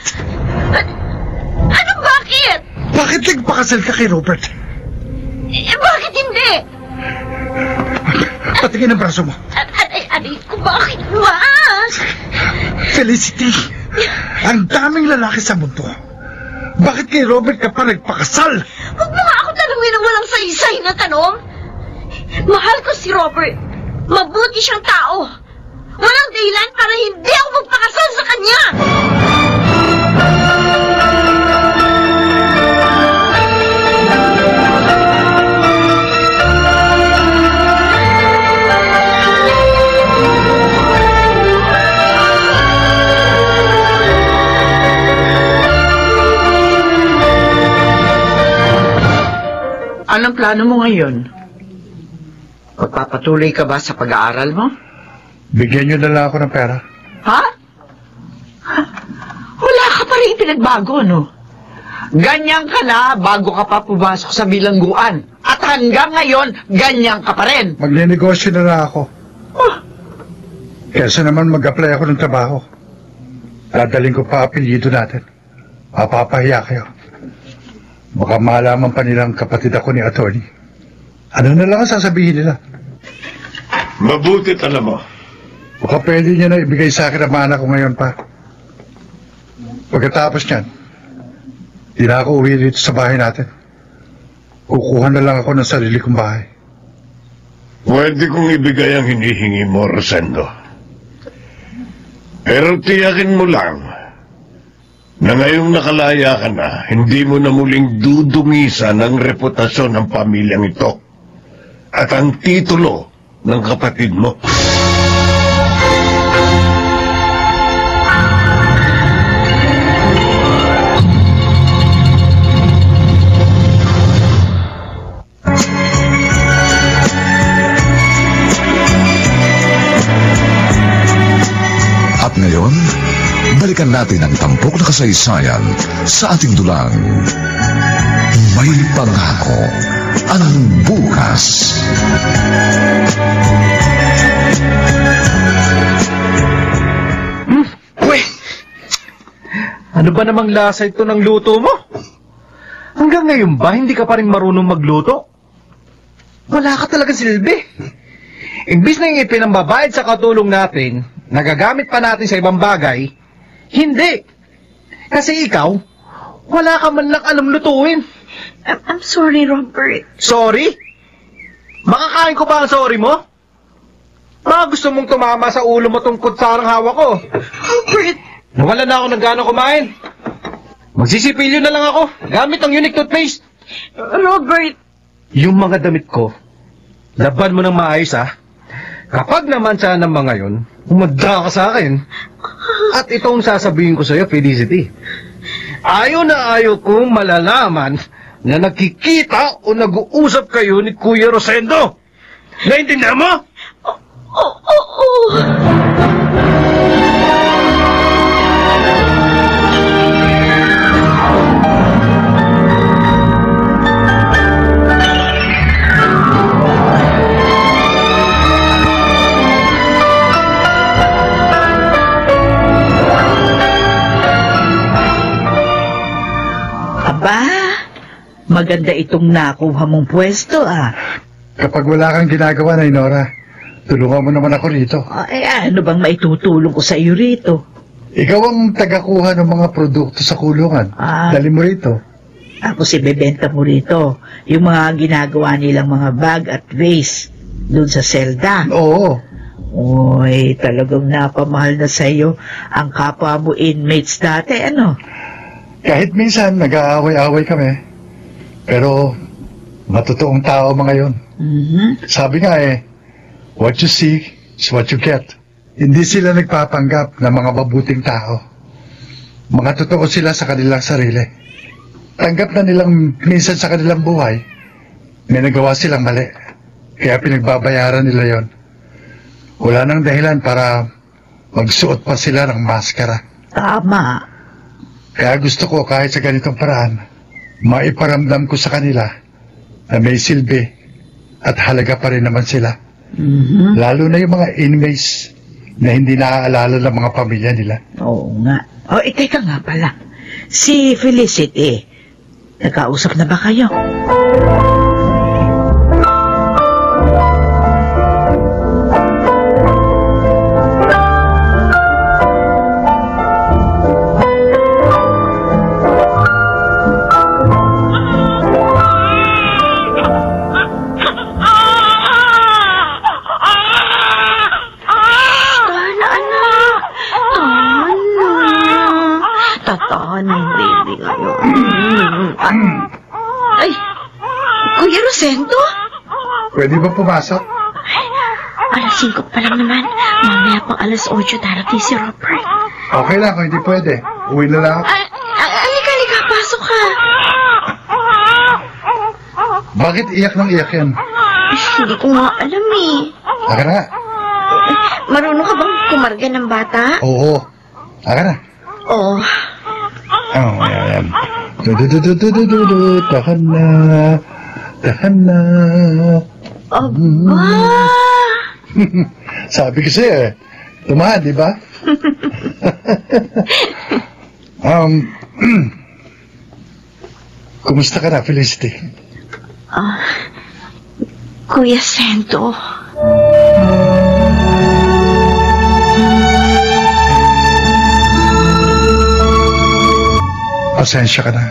Ano bakit? Bakit nagpakasal ka kay Robert? Bakit hindi? Patingin ang braso mo. Aray ko, bakit ba? Felicity, ang daming lalaki sa mundo. Bakit kay Robert ka pa nagpakasal? Huwag mo nga ako tanungin ng walang saysay na tanong. Mahal ko si Robert. Mabuti siyang tao. Walang dahilan para hindi ako magpakasal sa kanya. Anong plano mo ngayon? Magpapatuloy ka ba sa pag-aaral mo? Bigyan niyo na lang ako ng pera. Ha? Wala ka pa rin pinagbago, no? Ganyan ka na bago ka pa pumasok sa bilangguan. At hanggang ngayon, ganyan ka pa rin. Magne-negosyo na lang ako. Kesa naman mag-apply ako ng trabaho. Dadaling ko pa apelyido natin. Mapapahiya kayo. Baka malaman pa nilang kapatid ako ni attorney. Ano na lang ang sasabihin nila? Mabutit alam mo. Baka pwede niya na ibigay sa akin ang mana ko ngayon pa. Pagkatapos niyan, di na ako uwi dito sa bahay natin. Kukuha na lang ako ng sarili kong bahay. Pwede kong ibigay ang hinihingi mo, Rosendo. Pero tiyakin mo lang na ngayong nakalaya ka na, hindi mo na muling dudungisan ang reputasyon ng pamilyang ito at ang titulo ng kapatid mo. At ngayon, balikan natin ang tampok na kasaysayan sa ating dulang. May pangako ang bukas. Uy! Ano ba namang lasa ito ng luto mo? Hanggang ngayon ba, hindi ka pa rin marunong magluto? Wala ka talagang silbi. Imbis na yung ipinambabayad sa katulong natin, nagagamit pa natin sa ibang bagay, hindi. Kasi ikaw, wala ka man lang alam lutuin. I'm sorry, Robert. Sorry? Makakain ko ba ang sorry mo? Baka gusto mong tumama sa ulo mo tong kutsarang hawak ko. Robert! Nawala na ako ng gano'ng kumain. Magsisipilyo na lang ako, gamit ang unique toothpaste. Robert! Yung mga damit ko, laban mo ng maayos ha. Kapag naman sana ng mga yon, umadra ka sa akin. At itong sasabihin ko sa'yo, Felicity. Ayaw na ayaw kong malalaman na nagkikita o nag-uusap kayo ni Kuya Rosendo. Naintindihan mo? Oo. Aba, maganda itong nakuha mong pwesto Kapag wala kang ginagawa na, Nora, tulungan mo naman ako rito. Ano bang maitutulong ko sa iyo rito? Ikaw ang tagakuha ng mga produkto sa kulungan. Dali mo rito. Ako si bebenta mo rito. Yung mga ginagawa nilang mga bag at vase doon sa selda. Oo. Oy, talagang napamahal na sa iyo ang kapwa mo inmates dati, ano? Kahit minsan nag-aaway-aaway kami. Pero matotoong tao mga yon. Sabi nga what you see is what you get. Hindi sila nagpapanggap na mga mabuting tao. Mga totoo sila sa kanilang sarili. Tanggap na nilang minsan sa kanilang buhay, may nagawa silang mali. Kaya pinagbabayaran nila yon. Wala nang dahilan para magsuot pa sila ng maskara. Tama. Kaya gusto ko kahit sa ganitong paraan, maiparamdam ko sa kanila na may silbi at halaga pa rin naman sila. Lalo na yung mga inmates na hindi naaalala ng mga pamilya nila. Oo nga. Teka nga pala. Si Felicity, nagkausap na ba kayo? Ay, Kuya Rosendo? Pwede ba pumasok? Alas 5 pa lang naman. Mamaya pang alas 8 darating si Robert. Okay lang kung hindi pwede. Uwi na lang. Halika, pasok ka. Bakit iyak ng iyak yan? Hindi ko nga alam Aka na. Marunong ka bang kumarga ng bata? Oo. Aka na. Oo. Ayan. Tahan na. Tahan na. Aba! Sabi ko sa'yo tumahan, di ba? Kumusta ka na, Felicity? Kuya Sento. Pasensya ka na.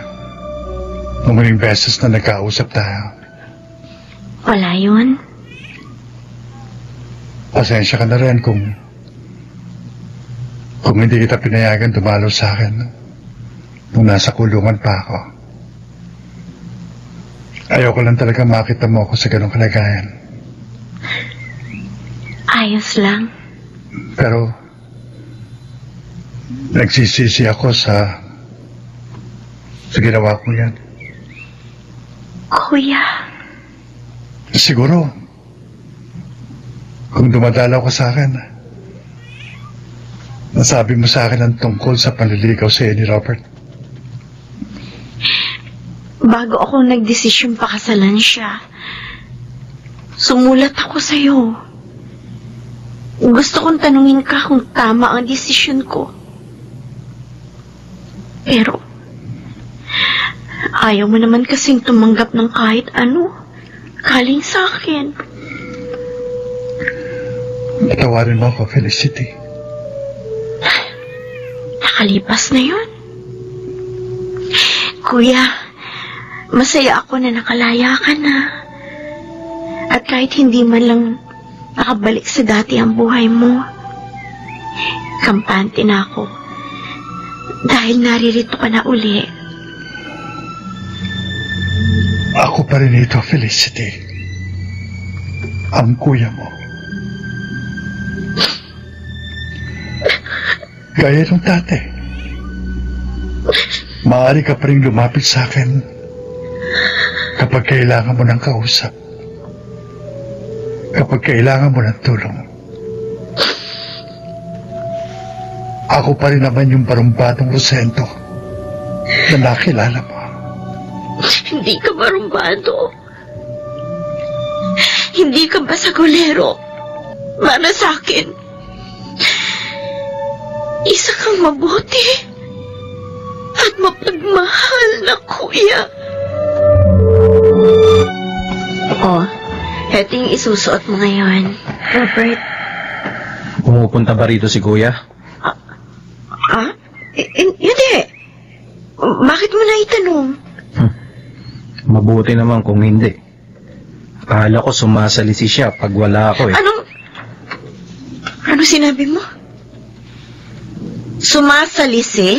nung huling beses na nagkausap tayo. Wala yun. Pasensya ka na rin kung hindi kita pinayagan dumalo sa akin nung nasa kulungan pa ako. Ayoko lang talaga makita mo ako sa ganong kalagayan. Ayos lang. Pero nagsisisi ako sa ginawa ko yan. Kuya. Siguro, kung dumadalaw ka sa akin, nasabi mo sa akin ang tungkol sa panliligaw sa iyo ni Robert. Bago ako nagdesisyon pakasalan siya, sumulat ako sa'yo. Gusto kong tanungin ka kung tama ang desisyon ko. Pero, ayaw mo naman kasing tumanggap ng kahit ano galing sa akin. Patawarin mo ako, Felicity. Nakalipas na yun. Kuya, masaya ako na nakalaya ka na. At kahit hindi man lang nakabalik sa dati ang buhay mo, kampante na ako. Dahil naririto ka na uli. Ako pa rin ito, Felicity. Ang kuya mo. Gaya nung dati. Maaari ka pa rin lumapit sa akin kapag kailangan mo ng kausap. Kapag kailangan mo ng tulong. Ako pa rin naman yung barumbatong Rosendo na nakilala mo. Hindi ka barumbado. Hindi ka basagolero. Para sa akin, isa kang mabuti at mapagmahal na kuya. Oh, eto yung isusuot mo ngayon. Robert. Pumupunta ba rito si kuya? Hindi. Bakit mo na itanong? Mabuti naman kung hindi. Akala ko sumasalisi siya pag wala ako eh. Ano sinabi mo? Sumasalisi?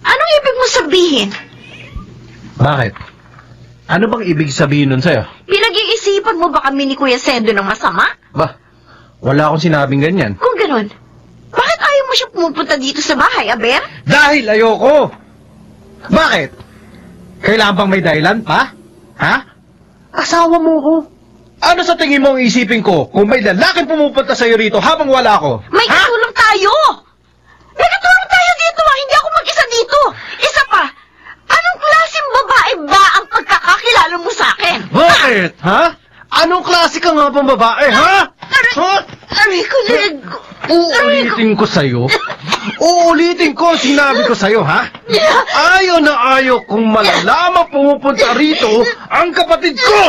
Anong ibig mo sabihin? Bakit? Ano bang ibig sabihin nun sa'yo? Pinag-iisipan mo ba kami ni Kuya Sendo ng masama? Bah, wala akong sinabing ganyan. Kung ganon, bakit ayaw mo siya pumupunta dito sa bahay, Aber? Dahil ayoko! Bakit? Kailangan bang may dahilan pa? Ha? Asawa mo ko. Ano sa tingin mo ang isipin ko kung may lalaking pumupunta sa'yo rito habang wala ako? May katulong tayo! May katulong tayo dito, hindi ako mag-isa dito! Isa pa, anong klaseng babae ba ang pagkakakilala mo sa akin? Bakit? Ha? Anong klase ka nga bang babae, ha? Ha? Aray ko, Uulitin ko sa'yo. Uulitin ko ang sinabi ko sa'yo, ha? Ayaw na ayaw kung malalaman pumupunta rito ang kapatid ko!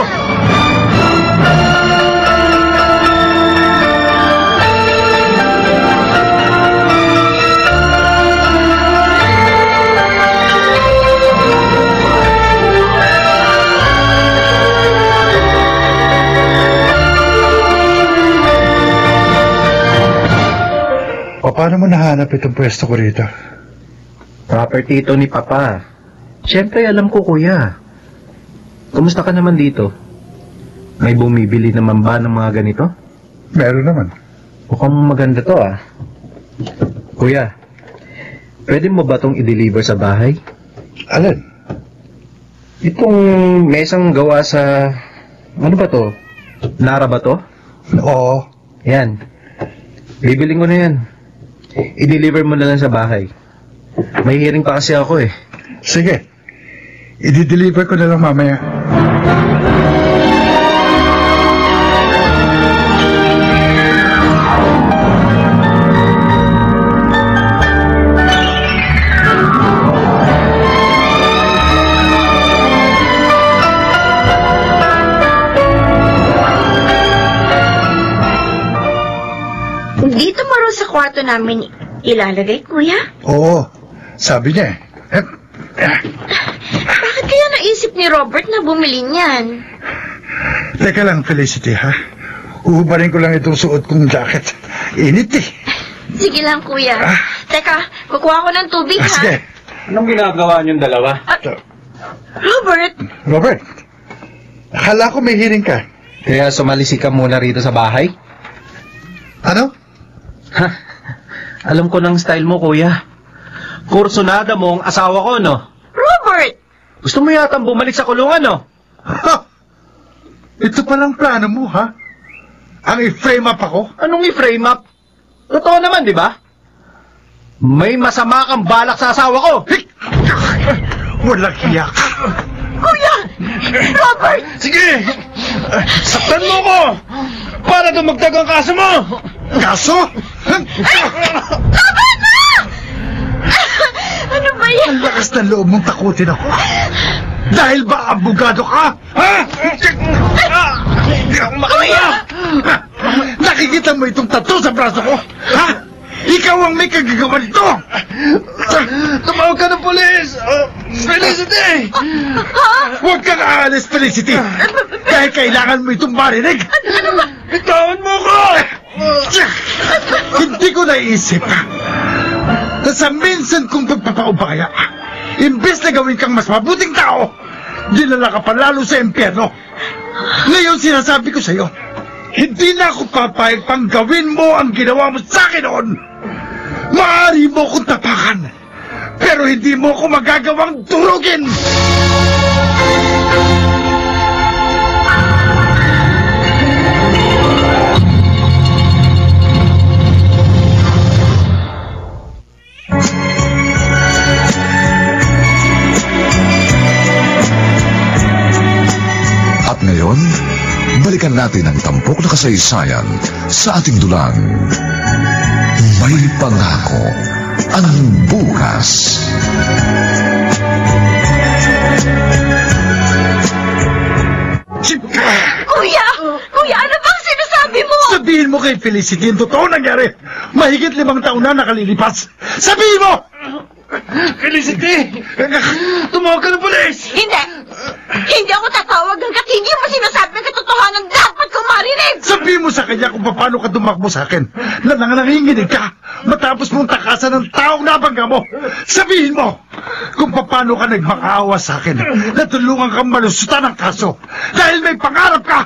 Paano mo nahanap itong pwesto ko rito? Property ito ni Papa. Siyempre alam ko, kuya. Kumusta ka naman dito? May bumibili naman ba ng mga ganito? Meron naman. Mukhang maganda to, ah. Kuya, pwede mo ba itong i-deliver sa bahay? Alin? Itong mesang gawa sa... Ano ba to? Nara ba to? Oo. Yan. Bibiling ko na yan. I-deliver mo na lang sa bahay. May hearing pa kasi ako eh. Sige. I-deliver ko na lang mamaya. Dito mo rin sa kwarto namin ilalagay, kuya? Oo. Sabi niya eh. Bakit kaya naisip ni Robert na bumili niyan. Teka lang, Felicity, ha? Uhubarin ko lang itong suot kong jacket. Init eh. Sige lang, kuya. Teka, kukuha ko ng tubig, ha? Sige. Anong ginagawa niyong dalawa? Robert! Robert, akala ko may hiring ka. Kaya sumalisi ka muna rito sa bahay? Ano? Ha? Alam ko ng style mo, kuya. Kursunada mo ang asawa ko, no? Robert! Gusto mo yatang bumalik sa kulungan, no? Ha? Ito palang plano mo, ha? Ang i-frame up ako? Anong i-frame up? Totoo naman, di ba? May masama kang balak sa asawa ko. Walang hiyak. Kuya! Robert! Sige! Saktan mo ko! Para dumagdag ang kaso mo! Kaso? Tama na! Ano ba yan? Ang lakas ng loob mong takutin ako. Dahil ba abogado ka? Ha? Kuya! Nakikita mo itong tattoo sa braso ko? Ha? Ikaw ang may kagagawa nito! Tumawag ka ng polis! Felicity! Huwag kang aalis, Felicity! Dahil kailangan mo itong marinig! Bitawan mo ko! Hindi ko naisip na sa minsan kong pagpapaubaya, imbes na gawin kang mas mabuting tao, dinala ka pa lalo sa impyerno. Ngayon sinasabi ko sa'yo, hindi na ako papayag pang gawin mo ang ginawa mo sa akin noon. Maaari mo akong tapakan, pero hindi mo ako magagawang durugin. At ngayon, balikan natin ang tampok na kasaysayan sa ating dulang. May pangako ang bukas. Kuya! Kuya, ano bang sinasabi mo? Sabihin mo kay Felicity ang totoo nangyari. Mahigit 5 taon na nakalilipas. Sabihin mo! Felicity! Tumawag ka ng polis! Hindi! Hindi ako tatawag hanggat hindi mo sinasabi ang katotohanan dapat kong marinig! Sabihin mo sa kanya kung paano ka tumakbo sa akin. Na nanginginig ka matapos mong takasan ng taong nabangga mo. Sabihin mo kung paano ka nagmakaawa sa akin. Natulungan kang malusutan ng kaso. Dahil may pangarap ka.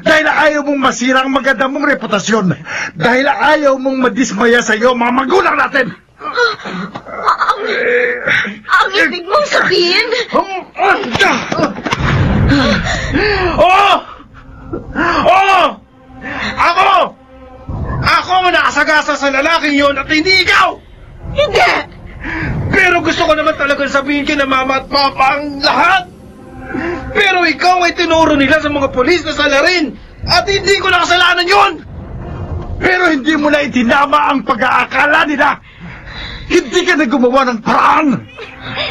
Dahil ayaw mong masira ang maganda mong reputasyon. Dahil ayaw mong madismaya sa iyo mga magulang natin. Ang ibig mong sabihin? Oo! Oo! Ako ang nakasagasa sa lalaking yon at hindi ikaw! Hindi! Pero gusto ko naman talagang sabihin kina mama at papa ang lahat! Pero ikaw ay tinuro nila sa mga polis na salarin at hindi ko nakasalanan yon! Pero hindi mo na itinama ang pag-aakala nila. Hindi ka na gumawa ng paraan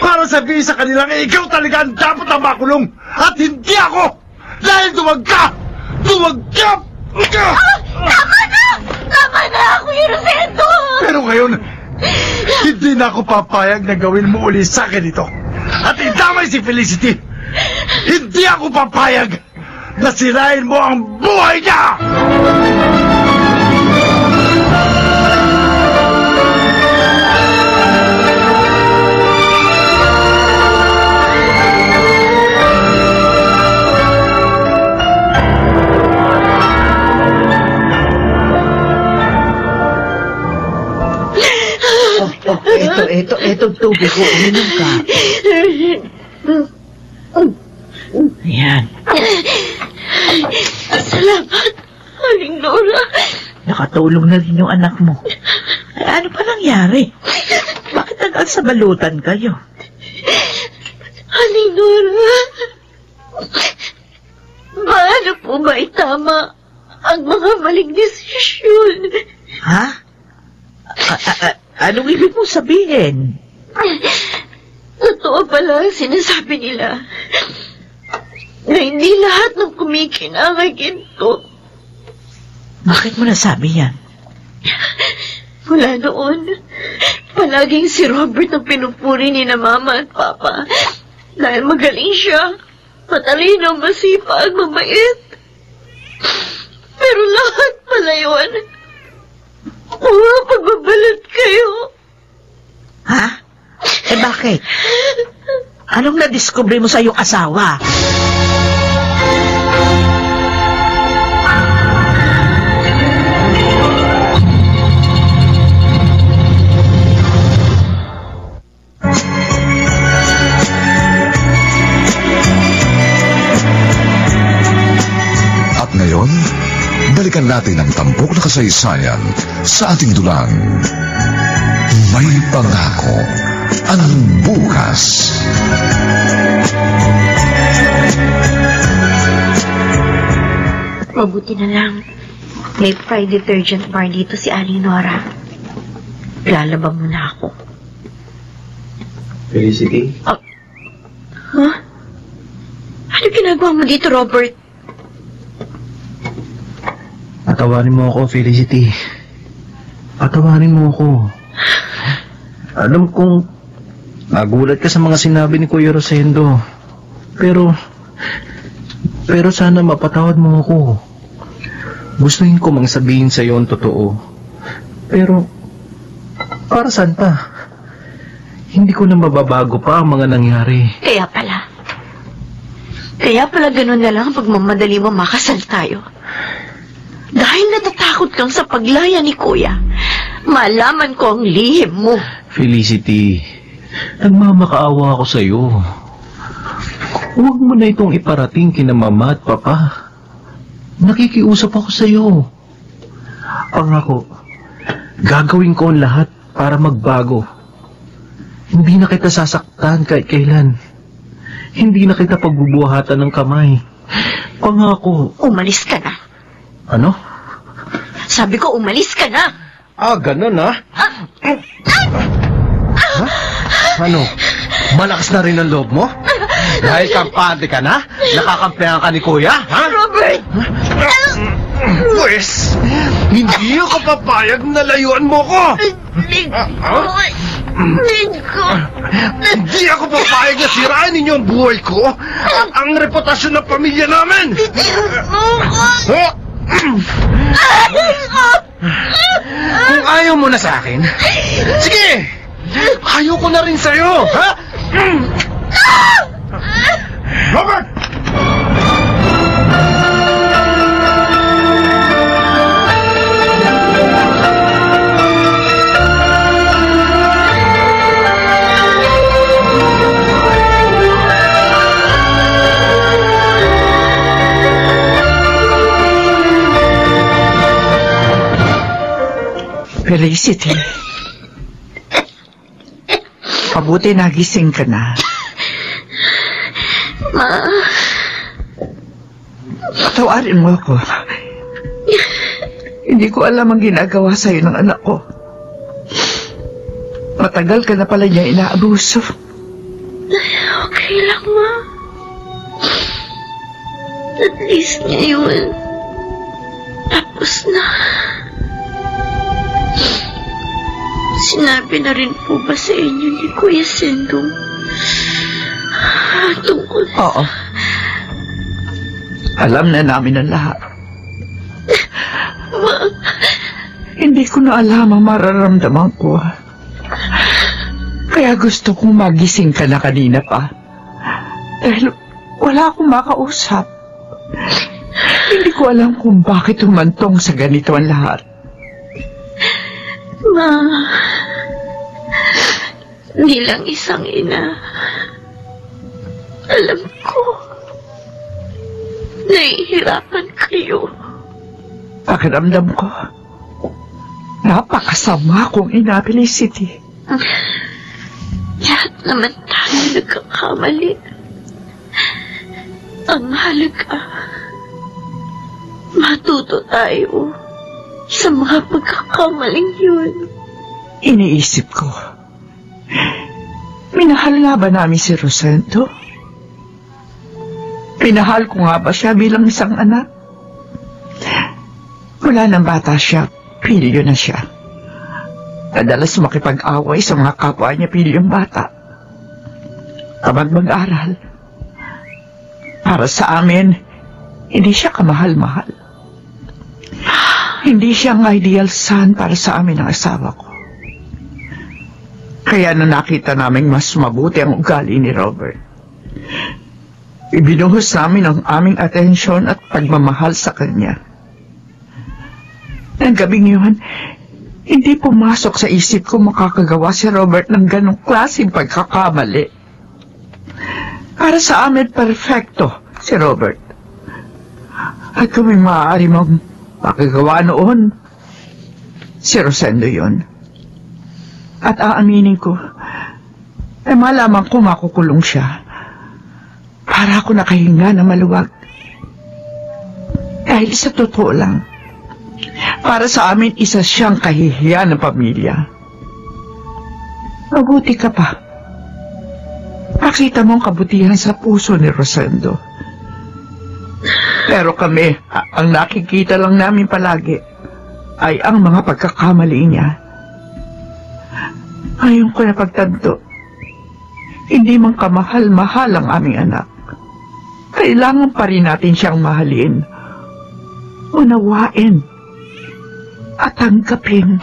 para sabihin sa kanila ikaw talaga ang dapat na makulong at hindi ako. Dahil duwag ka! Duwag ka! Tama na! Tama na, Kuya Rosendo! Pero ngayon, hindi na ako papayag na gawin mo uli sa akin ito. At idamay si Felicity. Hindi ako papayag na sirain mo ang buhay niya! Ito tubig ko. Uminom ka. Ayan. Salamat, Aling Nora. Nakatulong na rin yung anak mo. Ay, ano pa nangyari? Bakit nag-alsabalutan kayo? Aling Nora. Paano po ba itama ang mga maling desisyon? Ha? Anong ibig mong sabihin? Totoo pala ang sinasabi nila na hindi lahat ng kumikinang ay ginto. Bakit mo nasabi yan? Mula noon, palaging si Robert ang pinupuri ni na Mama at Papa dahil magaling siya. Matalino, masipag, mabait. Pero lahat pala yun. Mga pagbabalat kayo. Ha? Eh bakit? Anong nadiskubre mo sa iyong asawa? At ngayon, balikan natin ang tampok na kasaysayan sa ating dulang. May pangako ang bukas. Mabuti na lang. May fry detergent bar dito si Aling Nora. Lalaba muna ako. Felicity? Huh? Ano ginagawa mo dito, Robert? Patawarin mo ako, Felicity. Patawarin mo ako. Alam kong nagulat ka sa mga sinabi ni Kuya Rosendo. Pero sana mapatawad mo ako. Gustuhin ko mang sabihin sa iyo ang totoo. Pero, para saan pa? Hindi ko na mababago pa ang mga nangyari. Kaya pala ganun na lang pagmamadali mo makasal tayo. Dahil natatakot kang sa paglaya ni Kuya, malaman ko ang lihim mo. Felicity, nagmamakaawa ako sa iyo. Huwag mo na itong iparating kina Mama at Papa. Nakikiusap ako sa iyo. Pangako, gagawin ko ang lahat para magbago. Hindi na kita sasaktan kahit kailan. Hindi na kita pagbubuhatan ng kamay. Pangako. Umalis ka na. Ano? Sabi ko, umalis ka na. Ganun ha? Ano? Malakas na rin ang loob mo? Dahil kampante ka na? Nakakampihan ka ni Kuya? Ha? Robert! Pwes, hindi ako papayag na layuan mo ko! Hindi ako papayag na sirain ninyo ang buhay ko at ang reputasyon ng pamilya namin! Kung ayaw mo na sa akin, sige! Ayaw ko na rin sa'yo, ha? Robert! Felicity. Pabuti nagising ka na. Ma. Patawarin mo ako. Hindi ko alam ang ginagawa sa'yo ng anak ko. Matagal ka na pala niya inaabuso. Okay lang, Ma. At least ngayon, tapos na. Sinabi na rin po ba sa inyo ni Kuya Sendong tungkol? Oo. Alam na namin ang lahat. Ma. Hindi ko na alam ang mararamdaman ko. Kaya gusto kong magising ka na kanina pa. Dahil wala akong makausap. Hindi ko alam kung bakit humantong sa ganito ang lahat. Ma, bilang isang ina, alam ko, nahihirapan kayo. Pakiramdam ko, napakasama kong ina, Felicity. Lahat naman tayo nagkakamali. Ang mahalaga, matuto tayo sa mga pagkakamaling yun. Iniisip ko, minahal nga ba namin si Rosendo? Pinahal ko nga ba siya bilang isang anak? Mula ng bata siya, pilyo na siya. Madalas makipag-away sa mga kapwa niya pilyong bata. Tamad mag-aral. Para sa amin, hindi siya kamahal-mahal. Hindi siya ang ideal son para sa amin ng asawa ko. Kaya na nakita namin mas mabuti ang ugali ni Robert, ibinuhos namin ang aming atensyon at pagmamahal sa kanya. Nang gabing yun, hindi pumasok sa isip ko makakagawa si Robert ng ganong klaseng pagkakamali. Para sa amin, perfecto si Robert. At kung may maaari mong makagawa noon, si Rosendo yun. At aaminin ko, malaman ko makukulong siya para ako nakahinga na maluwag. Dahil sa totoo lang, para sa amin isa siyang kahihiyan ng pamilya. Mabuti ka pa. Nakita mo ang kabutihan sa puso ni Rosendo. Pero kami, ang nakikita lang namin palagi ay ang mga pagkakamali niya. Ngayon ko napagtanto, hindi man kamahal-mahal ang aming anak. Kailangan pa rin natin siyang mahalin, unawain, at tanggapin.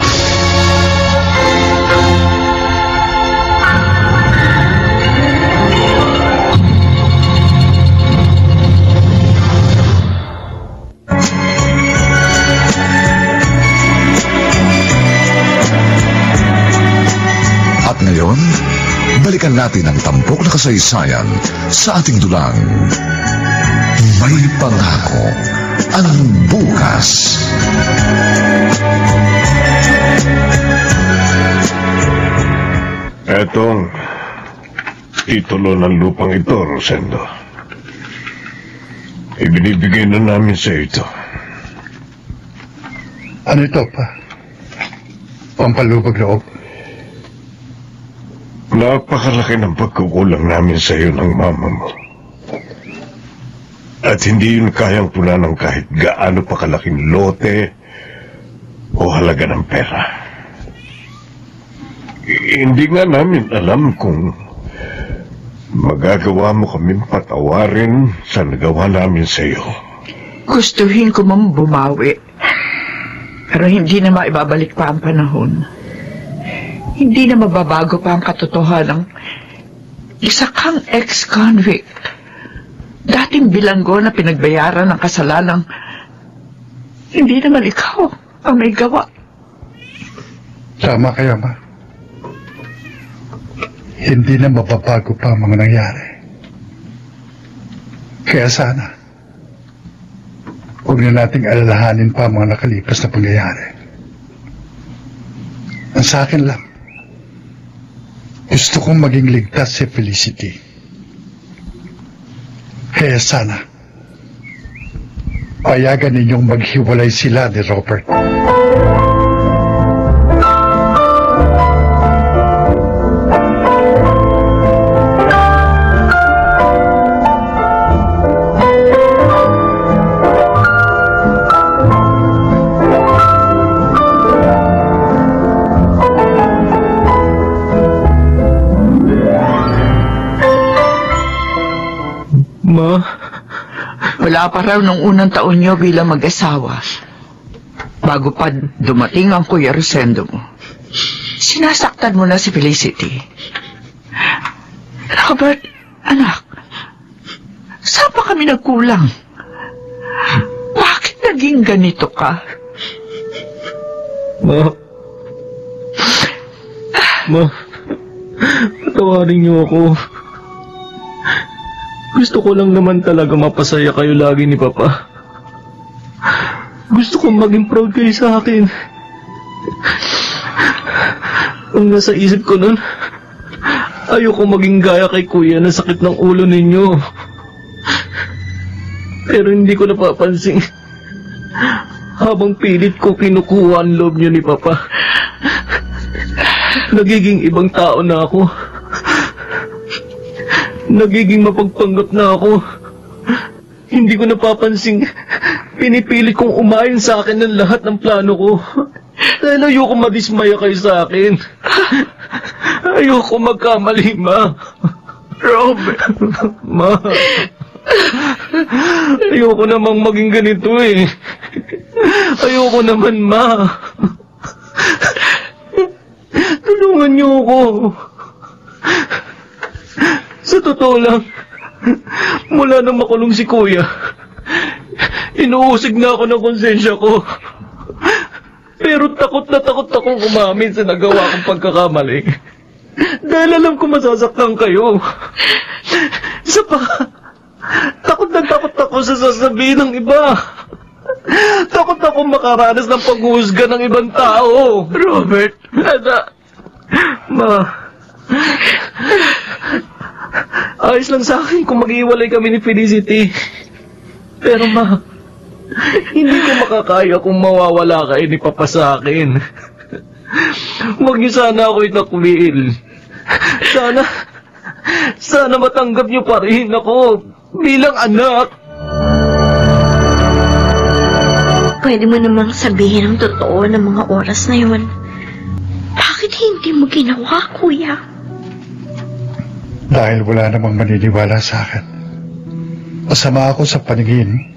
At ngayon, balikan natin ang tampok na kasaysayan sa ating dulang. May pangako ang bukas. Etong titulo ng lupang ito, Rosendo. Ibinibigay na namin sa ito. Ano ito pa? Pampalubag loob. Napakalaki ng pagkukulang namin sa iyo ng mama mo. At hindi yun kayang puna ng kahit gaano pa kalaking lote o halaga ng pera. Hindi nga namin alam kung magagawa mo kaming patawarin sa nagawa namin sa iyo. Gustuhin ko mang bumawi, pero hindi na maibabalik pa ang panahon. Hindi na mababago pa ang katotohanan ng isa kang ex-convict. Dating bilanggo na pinagbayaran ng kasalanang hindi naman ikaw ang may gawa. Tama kayo, Ma. Hindi na mababago pa ang mga nangyari. Kaya sana, huwag na nating alalahanin pa ang mga nakalipas na pangyayari. Ang sa akin lang, gusto kong maging ligtas si Felicity. Kaya sana, payagan ninyong maghiwalay sila ni Robert. Ma, wala pa raw nung unang taon niyo bilang mag-asawa. Bago pa dumating ang Kuya Rosendo mo, sinasaktan mo na si Felicity. Robert, anak, saan pa kami nagkulang? Bakit naging ganito ka? Ma, patawarin niyo ako. Gusto ko lang naman talaga mapasaya kayo lagi ni Papa. Gusto kong maging proud kayo sa akin. Ang nasa isip ko nun, ayoko maging gaya kay Kuya na sakit ng ulo ninyo. Pero hindi ko napapansin, habang pilit ko kinukuha ang loob niyo ni Papa, nagiging ibang tao na ako. Nagiging mapagpanggap na ako. Hindi ko napapansin, pinipilit kong umayon sa akin ng lahat ng plano ko. Dahil ayoko madismaya kayo sa akin. Ayoko magkamali, Ma. Robert, Ma. Ayoko namang maging ganito eh. Ayoko naman, Ma. Tulungan niyo ako. Sa totoo lang, mula nang makulong si Kuya, inuusig na ako ng konsensya ko. Pero takot na takot akong umamin sa nagawa kong pagkakamali. Dahil alam ko masasaktan kayo. Isa pa, takot na takot ako sa sasabihin ng iba. Takot ako makaranas ng paghuhusga ng ibang tao. Robert, Ma, ayos lang sa akin kung mag-iwalay kami ni Felicity. Pero Ma, hindi ko makakaya kung mawawala kayo ni Papa sa akin. Huwag niyo sana ako itakwil. Sana matanggap niyo pa rin ako bilang anak. Pwede mo namang sabihin ang totoo ng mga oras na yun. Bakit hindi mo ginawa, Kuya? Dahil wala namang maniniwala sa akin. Masama ako sa paningin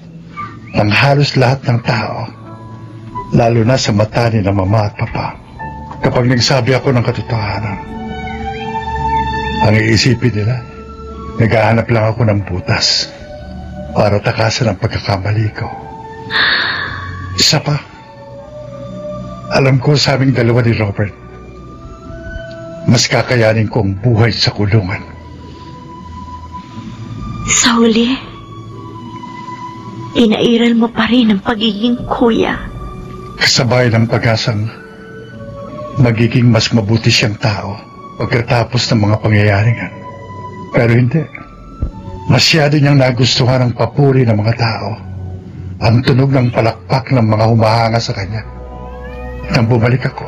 ng halos lahat ng tao, lalo na sa mata ni na Mama at Papa, kapag nagsabi ako ng katotohanan. Ang iisipin nila, naghahanap lang ako ng butas para takasan ang pagkakamali ko. Isa pa, alam ko sa aming dalawa ni Robert, mas kakayanin ko ang buhay sa kulungan. Sa huli, inairal mo pa rin ang pagiging kuya. Kasabay ng pag-asang magiging mas mabuti siyang tao pagkatapos ng mga pangyayaring yan. Pero hindi. Masyado niyang nagustuhan ang papuri ng mga tao, ang tunog ng palakpak ng mga humahanga sa kanya. Nang bumalik ako,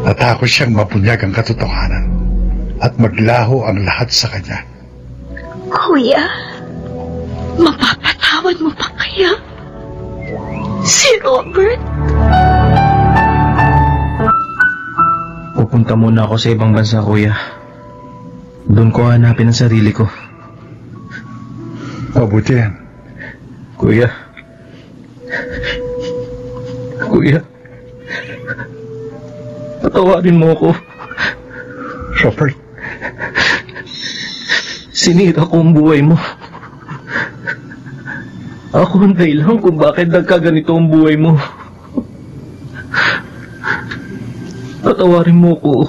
natakot siyang mapunyag ang katotohanan at maglaho ang lahat sa kanya. Kuya, mapapatawad mo pa kaya si Robert? Pupunta muna ako sa ibang bansa, Kuya. Doon ko hanapin ang sarili ko. Mabuti yan. Kuya. Patawarin mo ako. Robert. Sinira ko ang buhay mo. Ako ang dahilan kung bakit nagkaganito ang buhay mo. Patawarin mo ko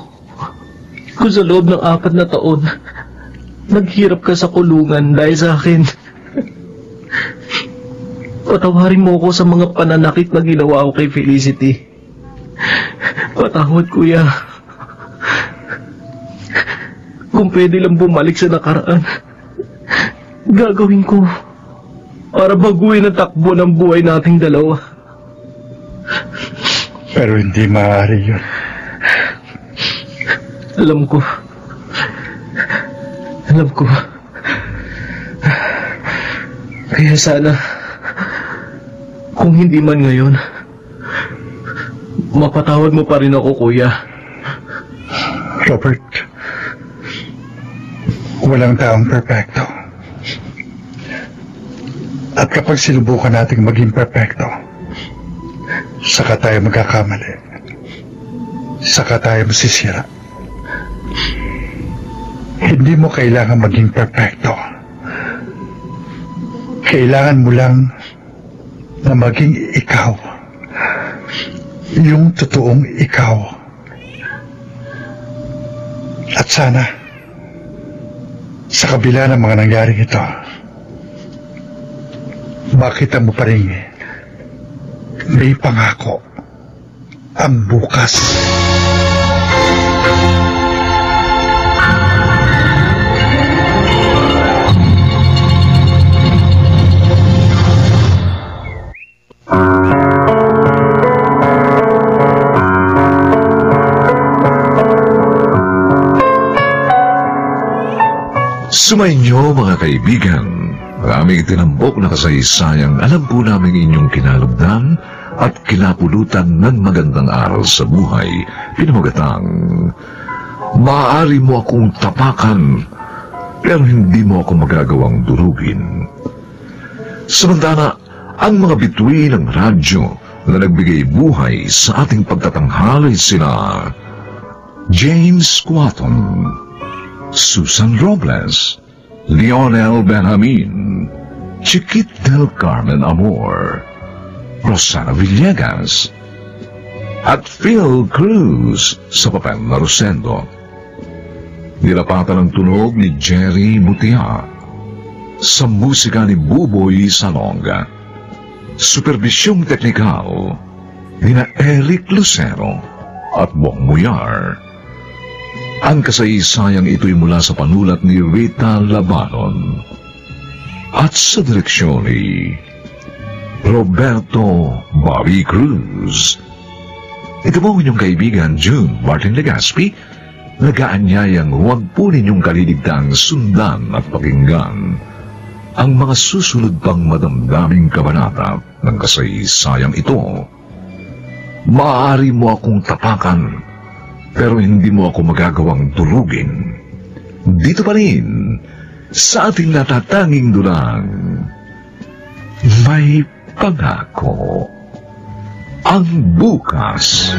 kung sa loob ng 4 na taon naghirap ka sa kulungan dahil sa akin. Patawarin mo ko sa mga pananakit na ginawa ko kay Felicity. Patawad, Kuya. Kung pwede lang bumalik sa nakaraan, gagawin ko para baguhin ang takbo ng buhay nating dalawa. Pero hindi maaari yun. Alam ko. Kaya sana, kung hindi man ngayon, mapatawad mo pa rin ako, Kuya. Robert, walang taong perpekto. At kapag sinubukan nating maging perpekto, saka tayo magkakamali. Saka tayo masisira. Hindi mo kailangan maging perpekto. Kailangan mo lang na maging ikaw. Yung totoong ikaw. At sana, sa kabila ng mga nangyaring ito, makita mo pa rin may pangako ang bukas. Sumainyo mga kaibigan, ang aming itinambok na kasaysayang alam po namin inyong kinalugdan at kinapulutan ng magandang aral sa buhay, pinamagatang, maaari mo akong tapakan, pero hindi mo ako magagawang durugin. Samantala, ang mga bituin ng radyo na nagbigay buhay sa ating pagtatanghal ay sila James Quaton, Susan Robles, Lionel Benjamin, Chiquit del Carmen Amor, Rosana Villegas, at Phil Cruz sa papel na Rosendo. Nilapatan ng tunog ni Jerry Mutia, sa musika ni Buboy Salonga, supervisyong teknikal ni na Eric Lucero at Bong Muyar. Ang kasaysayang ito'y mula sa panulat ni Rita Labanon at sa direksyon ni Roberto Bobby Cruz. Ito po inyong kaibigan June Martin Legaspi, nagaanyayang huwag po ninyong kaliligtaang sundan at pakinggan ang mga susunod pang madamdaming kabanata ng kasaysayang ito. Maaari mo akong tapakan, pero hindi mo ako magagawang durugin. Dito pa rin, sa ating natatanging dulang, may pangako ang bukas.